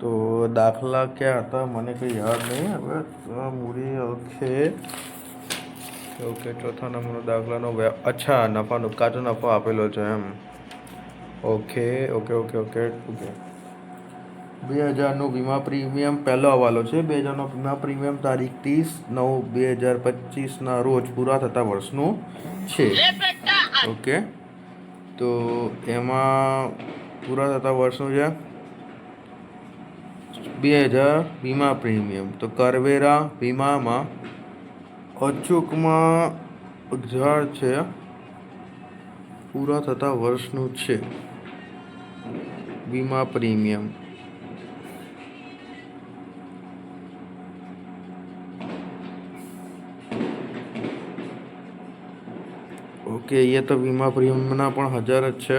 તો દાખલા ક્યાં હતા મને કંઈ યાદ નહીં હવે. મૂડી. ઓકે, ચોથા નંબરનો દાખલાનો અચ્છા નફાનો કાચો નફો આપેલો છે એમ. ઓકે. 2000નું વીમા પ્રીમિયમ પહેલો હવાલો છે. 2000નો વીમા પ્રીમિયમ તારીખ 30/9/2025ના રોજ પૂરા થતા વર્ષનું છે. ઓકે, તો એમાં પૂરા થતા વર્ષનું છે 2000 વીમા પ્રીમિયમ. તો કરવેરા વીમામાં અચૂકમાં 1000 છે, પૂરા થતા વર્ષનું છે વીમા પ્રીમિયમ. ઓકે, અહીંયા તો વીમા પ્રીમિયમના પણ 1000 જ છે.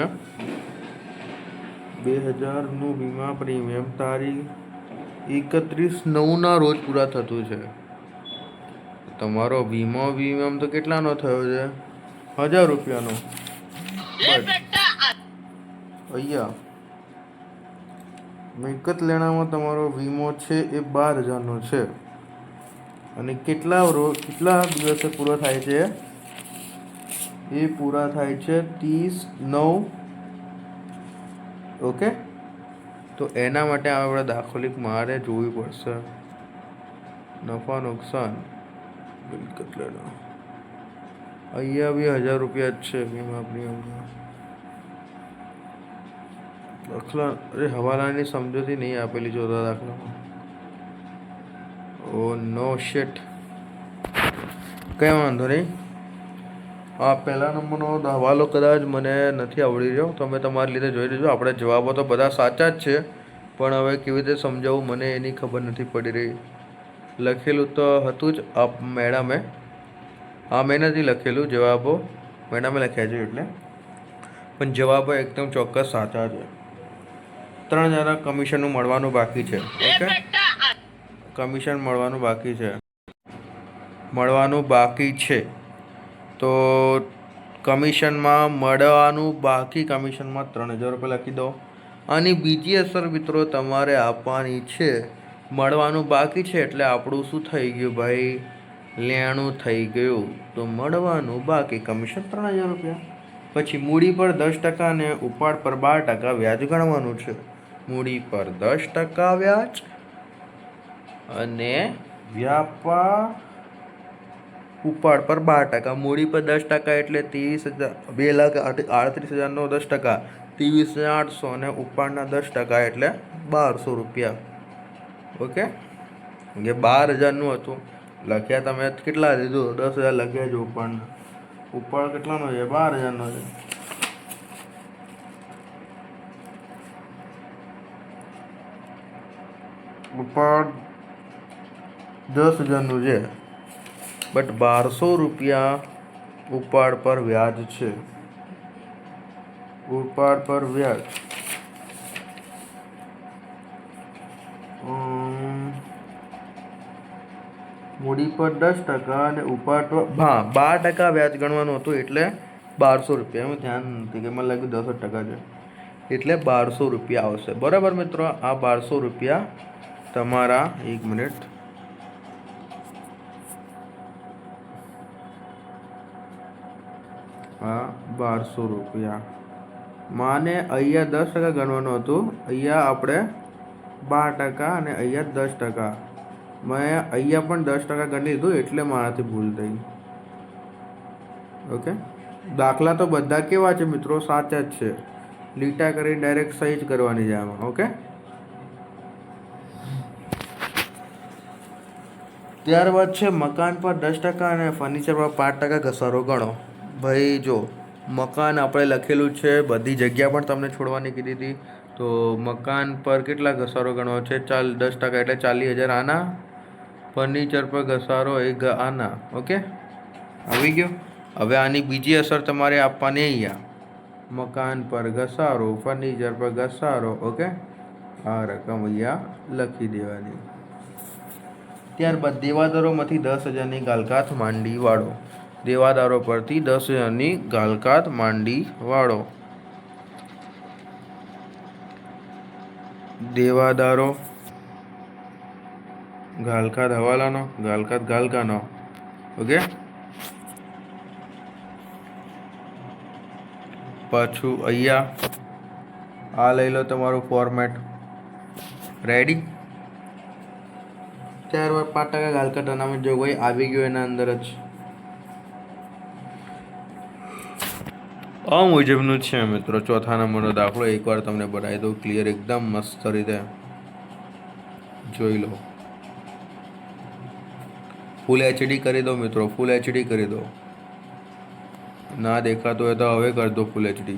2000નું વીમા પ્રીમિયમ તારીખ 31/9ના રોજ પૂરા થતું છે. તમારો પ્રીમિયમ તો કેટલાનો થયો છે? 1000 રૂપિયાનો. અહીંયા મિલકત લેણામાં તમારો વીમો છે એ 12,000નો છે. અને કેટલા દિવસે પૂરો થાય છે? એ પૂરા થાય છે 30/9. ઓકે, તો એના માટે આપણે દાખલિક મારે જોવી પડશે. નફા નુકસાન મિલકત લેણા. અહીંયા બી 1000 રૂપિયા જ છે વીમા પ્રીમિયમમાં. દાખલા હવાલાની સમજૂતી નહીં આપેલી જોતા દાખલામાં. ઓ નો શિટ. કંઈ વાંધો નહીં. આ પહેલા નંબરનો હવાલો કદાચ મને નથી આવડી રહ્યો, તમે તમારી રીતે જોઈ લેજો. આપણે જવાબો તો બધા સાચા જ છે, પણ હવે કેવી રીતે સમજાવવું મને એની ખબર નથી પડી રહી. લખેલું તો હતું જ મેડમે. મેં નથી લખેલું, જવાબો મેડમે લખ્યા છે એટલે. પણ જવાબો એકદમ ચોક્કસ સાચા છે. 3,000 કમિશનનું મળવાનું બાકી છે. ઓકે, કમિશન મળવાનું બાકી છે. તો કમિશનમાં મળવાનું બાકી, કમિશનમાં 3,000 રૂપિયા લખી દો. અને બીજી અસર મિત્રો તમારે આપવાની છે. મળવાનું બાકી છે એટલે આપણું શું થઈ ગયું ભાઈ? લેણું થઈ ગયું. તો મળવાનું બાકી કમિશન 3,000 રૂપિયા. પછી મૂડી પર 10% અને ઉપાડ પર 12% વ્યાજ ગણવાનું છે. મૂડી પર 10% વ્યાજ અને વ્યાપાર ઉપાડ પર 12%, મૂડી પર 10% એટલે 23,000, 2,38,000નો 10%, 23,800, અને ઉપાડના 10% એટલે 1,200 રૂપિયા. ઓકે, કે 12,000નું હતું લખ્યા તમે કેટલા દીધું? 10,000 લખ્યા છે ઉપાડના. ઉપાડ કેટલાનો છે? 12,000નો છે. ઉપાડ 10,000નું છે, બટ 1,200 રૂપિયા ઉપાડ પર વ્યાજ છે. ઉપાડ પર વ્યાજ મૂડી પર 10% અને ઉપાડ પર 12% વ્યાજ ગણવાનું હતું, એટલે 1,200 રૂપિયા. એમાં ધ્યાન નથી કે મને લાગ્યું 10% છે, એટલે 1,200 રૂપિયા આવશે. બરાબર મિત્રો, આ 1,200 રૂપિયા તમારા, 1 મિનિટ, આ 1,200 રૂપિયા માને અહીંયા 10% ગણવાનું હતું, અહીંયા આપણે 12% અને અહીંયા 10%. મેં અહીંયા પણ 10% ગણી લીધું, એટલે મારાથી ભૂલ થઈ. ઓકે, દાખલા તો બધા કેવા છે મિત્રો? સાચા જ છે. લીટા કરી ડાયરેક્ટ સહી જ કરવાની છે આમાં. ઓકે, ત્યારબાદ છે મકાન પર 10% અને ફર્નિચર પર 5% ઘસારો ગણો. ભાઈ જો, મકાન આપણે લખેલું છે, બધી જગ્યા પણ તમને છોડવાની કીધી હતી. તો મકાન પર કેટલા ઘસારો ગણવો છે? 10% એટલે 40,000 આના. ફર્નિચર પર ઘસારો આના. ઓકે, આવી ગયો. હવે આની બીજી અસર તમારે આપવાની અહીંયા, મકાન પર ઘસારો, ફર્નિચર પર ઘસારો. ઓકે, આ રકમ અહીંયા લખી દેવાની. ત્યારબાદ દેવાદારોમાંથી 10,000ની ગાલકાત માંડી વાળો. દેવાદારો પરથી 10,000ની ગાલકાત માંડી વાળો. દેવાદારો ગાલકાત હવાલાનો, ગાલકાત ગાલકાનો. ઓકે, પાછું અહીંયા આ લઈ લો તમારું ફોર્મેટ. રેડી? ત્યારબાદ 5% ગાલકાત અનામત જો ભાઈ આવી ગયો એના અંદર જ. આ મુજબનું છે મિત્રો ચોથા નંબરનો દાખલો. એકવાર તમને બનાવી દઉં ક્લિયર, એકદમ મસ્ત રીતે જોઈ લો. ફૂલ HD કરી દો મિત્રો, ફૂલ HD કરી દો. ના દેખાતું હોય તો હવે કરી દો ફૂલ HD.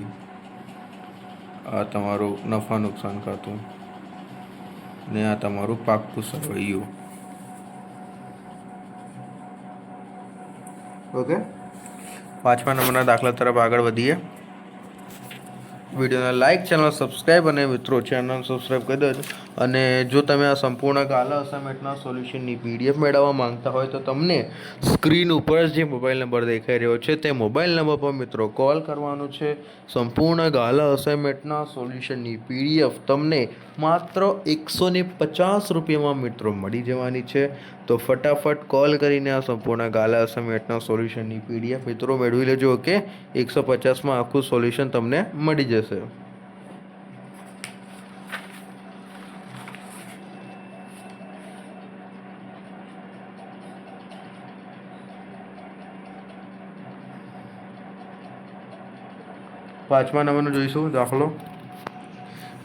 આ તમારું નફા નુકસાન ખાતું ને આ તમારું પાકું સરવૈયું. ઓકે, 5મા નંબરના દાખલા તરફ આગળ વધીએ. વિડીયોને લાઇક, ચેનલ સબસ્ક્રાઈબ, અને મિત્રો ચેનલ સબસ્ક્રાઈબ કરી દેજો. અને જો તમે આ સંપૂર્ણ ગાલા અસાઇનમેન્ટના સોલ્યુશનની PDF મેળવવા માંગતા હોય તો તમને સ્ક્રીન ઉપર જે મોબાઈલ નંબર દેખાઈ રહ્યો છે તે મોબાઈલ નંબર પર મિત્રો કોલ કરવાનો છે. સંપૂર્ણ ગાલા અસાઇનમેન્ટના સોલ્યુશનની PDF તમને માત્ર 150 રૂપિયામાં મિત્રો મળી જવાની છે. તો ફટાફટ કોલ કરીને આ સંપૂર્ણ ગાલા અસાઇનમેન્ટના સોલ્યુશનની PDF મિત્રો મેળવી લેજો. ઓકે, 150માં આખું સોલ્યુશન તમને મળી જશે. પાંચમા નંબરનો જોઈશું દાખલો.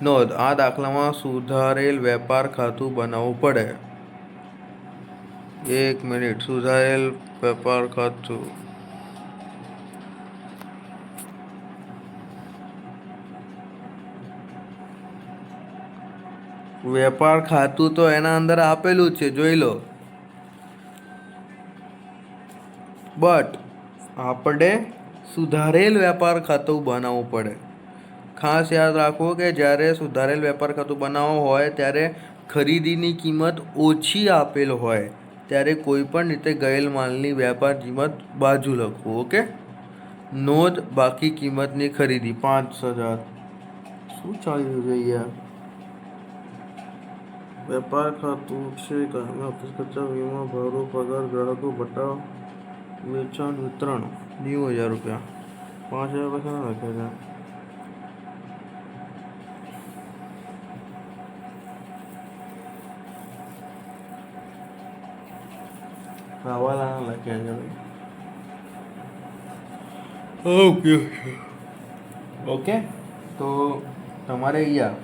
નોંધ, આ દાખલામાં સુધારેલ વેપાર ખાતું બનાવવું પડે. 1 મિનિટ. સુધારેલ વેપાર ખાતું, વેપાર ખાતું તો એના અંદર આપેલું છે, જોઈ લો. બટ આપણે સુધારેલ વેપાર ખાતું બનાવવું પડે. ખાસ યાદ રાખવું કે જ્યારે સુધારેલ વેપાર ખાતું બનાવવું હોય ત્યારે ખરીદીની કિંમત ઓછી આપેલ હોય ત્યારે કોઈ પણ રીતે ગયેલ માલની વેપાર કિંમત બાજુ લખવું. ઓકે, નોંધ, બાકી કિંમતની ખરીદી 5,000. શું ચાલી રહ્યું છે યાર? વેપાર ખાતું છે, વીમા, ભાડું, પગાર, ગ્રાહકો, ભથ્થા, વેચાણ, વિતરણ 90,000 રૂપિયા. 5,000 પછી ના લખ્યા છે. હવાલાના લખ્યા છે ભાઈ. ઓકે ઓકે, તો તમારે અહીંયા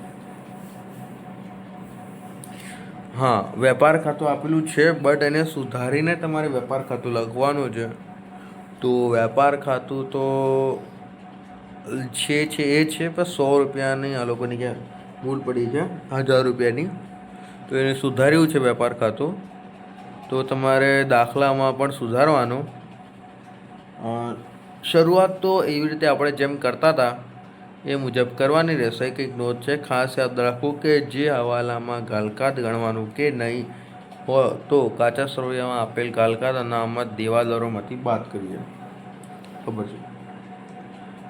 હા વેપાર ખાતું આપેલું છે, બટ એને સુધારીને તમારે વેપાર ખાતું લખવાનું છે. તો વેપાર ખાતું તો છે એ છે, પણ 100 રૂપિયાની આ લોકોની ક્યાં ભૂલ પડી છે, 1000 રૂપિયાની. તો એને સુધાર્યું છે વેપાર ખાતું. તો તમારે દાખલામાં પણ સુધારવાનું. શરૂઆત તો એવી રીતે આપણે જેમ કરતા હતા એ મુજબ કરવાની રહેશે. કંઈક નોંધ છે, ખાસ યાદ રાખવું કે જે હવાલામાં ગાલકાત ગણવાનું કે નહીં હોય તો કાચા સરવૈયામાં આપેલ ગાલકાત અનામત દેવાદારોમાંથી બાદ કરીએ. ખબર છે?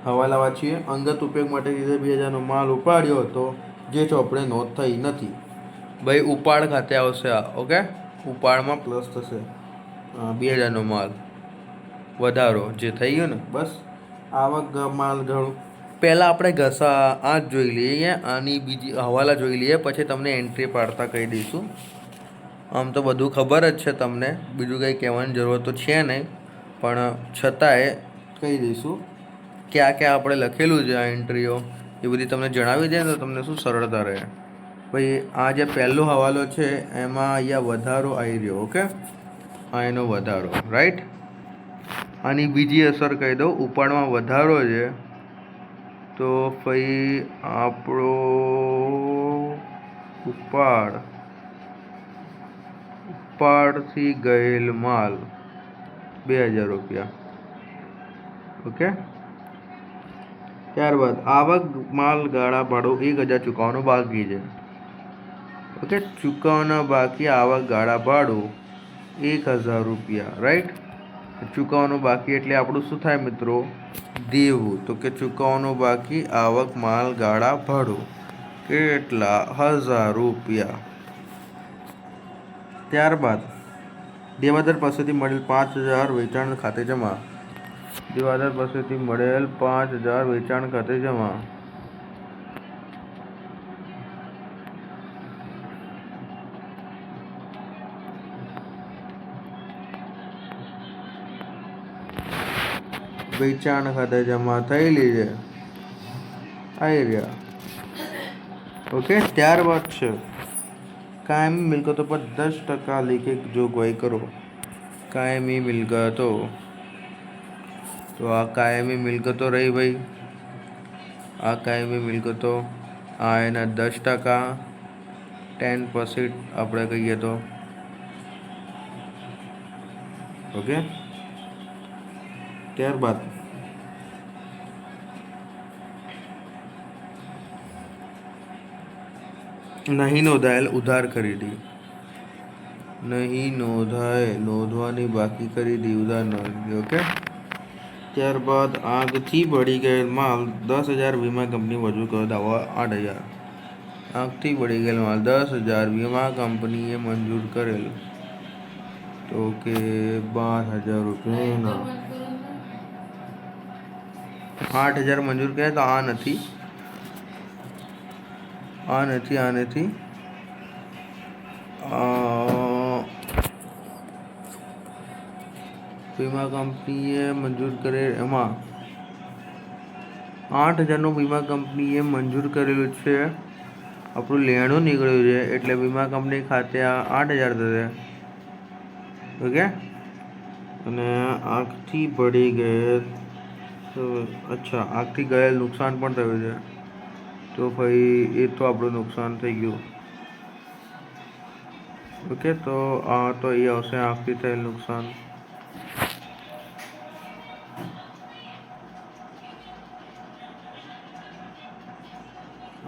હવાલા વાંચીએ. અંગત ઉપયોગ માટે 2000નો માલ ઉપાડ્યો હતો જે ચોપડે નોંધ થઈ નથી. ભાઈ ઉપાડ ખાતે આવશે આ. ઓકે, ઉપાડમાં પ્લસ થશે 2000નો માલ વધારો જે થઈ ગયો ને. બસ આવક માલ ઘણું પહેલાં આપણે ઘસા આ જ જોઈ લઈએ, આની બીજી હવાલા જોઈ લઈએ, પછી તમને એન્ટ્રી પાડતા કહી દઈશું. આમ તો બધું ખબર જ છે તમને, બીજું કંઈ કહેવાની જરૂરત તો છે નહીં, પણ છતાંય કહી દઈશું ક્યાં ક્યાં આપણે લખેલું છે. આ એન્ટ્રીઓ એ બધી તમને જણાવી દે તો તમને શું સરળતા રહે. ભાઈ આ જે પહેલો હવાલો છે એમાં અહીંયા વધારો આવી રહ્યો. ઓકે, આ એનો વધારો, રાઈટ. આની બીજી અસર કહી દઉં. ઉપાડમાં વધારો છે તો ભાઈ આપણો ઉપાડથી ગયેલ માલ 2000 રૂપિયા. ઓકે, ત્યારબાદ આવક માલ ગાળા ભાડું 1000 ચૂકવવાનું બાકી છે. ઓકે, ચૂકવવાના બાકી આવક ગાળા ભાડું 1000 રૂપિયા, રાઈટ. ચૂકવવાનું બાકી એટલે આપણું શું થાય મિત્રો? દેવું. તો કે ચૂકવવાનું બાકી આવક માલ ગાળા ભાડું કેટલા? 1000 રૂપિયા. ત્યારબાદ દેવાદાર પાસેથી મળેલ 5000 વેચાણ ખાતે જમા. દેવાદાર પાસેથી મળેલ 5000 વેચાણ ખાતે જમા. વેચાણ ખાતે જમા થયેલી છે, આવી રહ્યા. ઓકે, ત્યારબાદ છે કાયમી મિલકતો પર 10% લેખિત જોગવાઈ કરો. કાયમી મિલકતો, તો આ કાયમી મિલકતો રહી ભાઈ. આ કાયમી મિલકતો, આ એના 10%, 10% આપણે કહીએ તો. ઓકે, ત્યારબાદ નહીં નોંધાયેલ ઉધાર ખરીદી. નહીં નોંધવાની બાકી ખરીદી ઉધાર નોંધી. ઓકે, ત્યારબાદ આગથી બળી ગયેલ માલ 10,000 વીમા કંપની મંજૂર કરો. દાવો 8,000. આગથી બળી ગયેલ માલ 10,000 વીમા કંપનીએ મંજૂર કરેલ. તો કે 12,000 રૂપિયા. 8,000 મંજૂર કર્યા તો આ નથી, આ નથી, આ નથી. વીમા કંપનીએ મંજૂર કરેલ એમાં 8,000નું વીમા કંપનીએ મંજૂર કરેલું છે. આપણું લેણું નીકળ્યું છે એટલે વીમા કંપની ખાતે આ 8,000 થશે. ઓકે, અને આગથી બળી ગયેલ, અચ્છા આગથી ગયેલ નુકસાન પણ થયું છે. તો ભાઈ એ તો આપણું નુકસાન થઈ ગયું. ઓકે, તો આ તો એ આવશે આગથી થયેલ નુકસાન.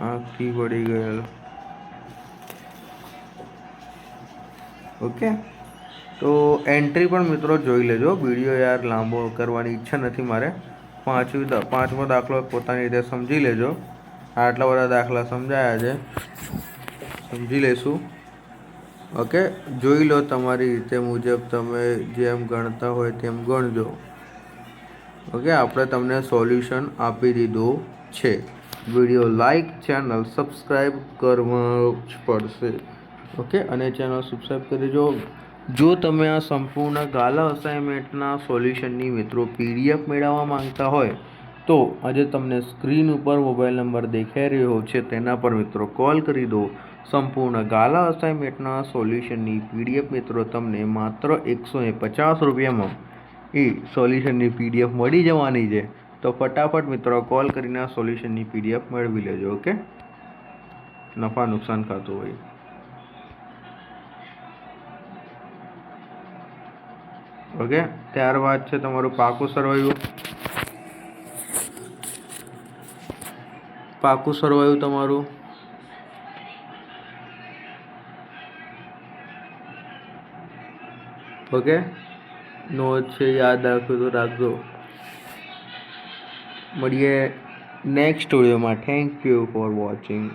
આગથી બળી ગયેલ. ઓકે, તો એન્ટ્રી પણ મિત્રો જોઈ લેજો. વિડીયો યાર લાંબો કરવાની ઈચ્છા નથી મારે. પાંચમો દાખલો પોતાની રીતે સમજી લેજો. આટલા બધા દાખલા સમજાયા છે, સમજી લેશું. ઓકે, જોઈ લો તમારી રીતે મુજબ, તમે જેમ ગણતા હોય તેમ ગણજો. ઓકે, આપણે તમને સોલ્યુશન આપી દીધું છે. વિડીયો લાઈક, ચેનલ સબસ્ક્રાઈબ કરવા જ પડશે. ઓકે, અને ચેનલ સબસ્ક્રાઈબ કરી દેજો. જો તમે આ સંપૂર્ણ ગાલા અસાઇનમેન્ટના સોલ્યુશનની મિત્રો PDF મેળવવા માંગતા હોય તો આજે તમને સ્ક્રીન ઉપર મોબાઈલ નંબર દેખાઈ રહ્યો છે તેના પર મિત્રો કોલ કરી દો. સંપૂર્ણ ગાલા અસાઇનમેન્ટના સોલ્યુશનની PDF મિત્રો તમને માત્ર 150 રૂપિયામાં એ સોલ્યુશનની PDF મળી જવાની છે. તો ફટાફટ મિત્રો કોલ કરીને આ સોલ્યુશનની PDF મેળવી લેજો. ઓકે, નફા નુકસાન ખાતું હોય. ઓકે, ત્યારબાદ છે તમારું પાકું સરવાયું તમારું. ઓકે, નોટ છે, યાદ રાખજો તો રાખજો. મળીએ નેક્સ્ટ વિડીયોમાં. Thank you for watching.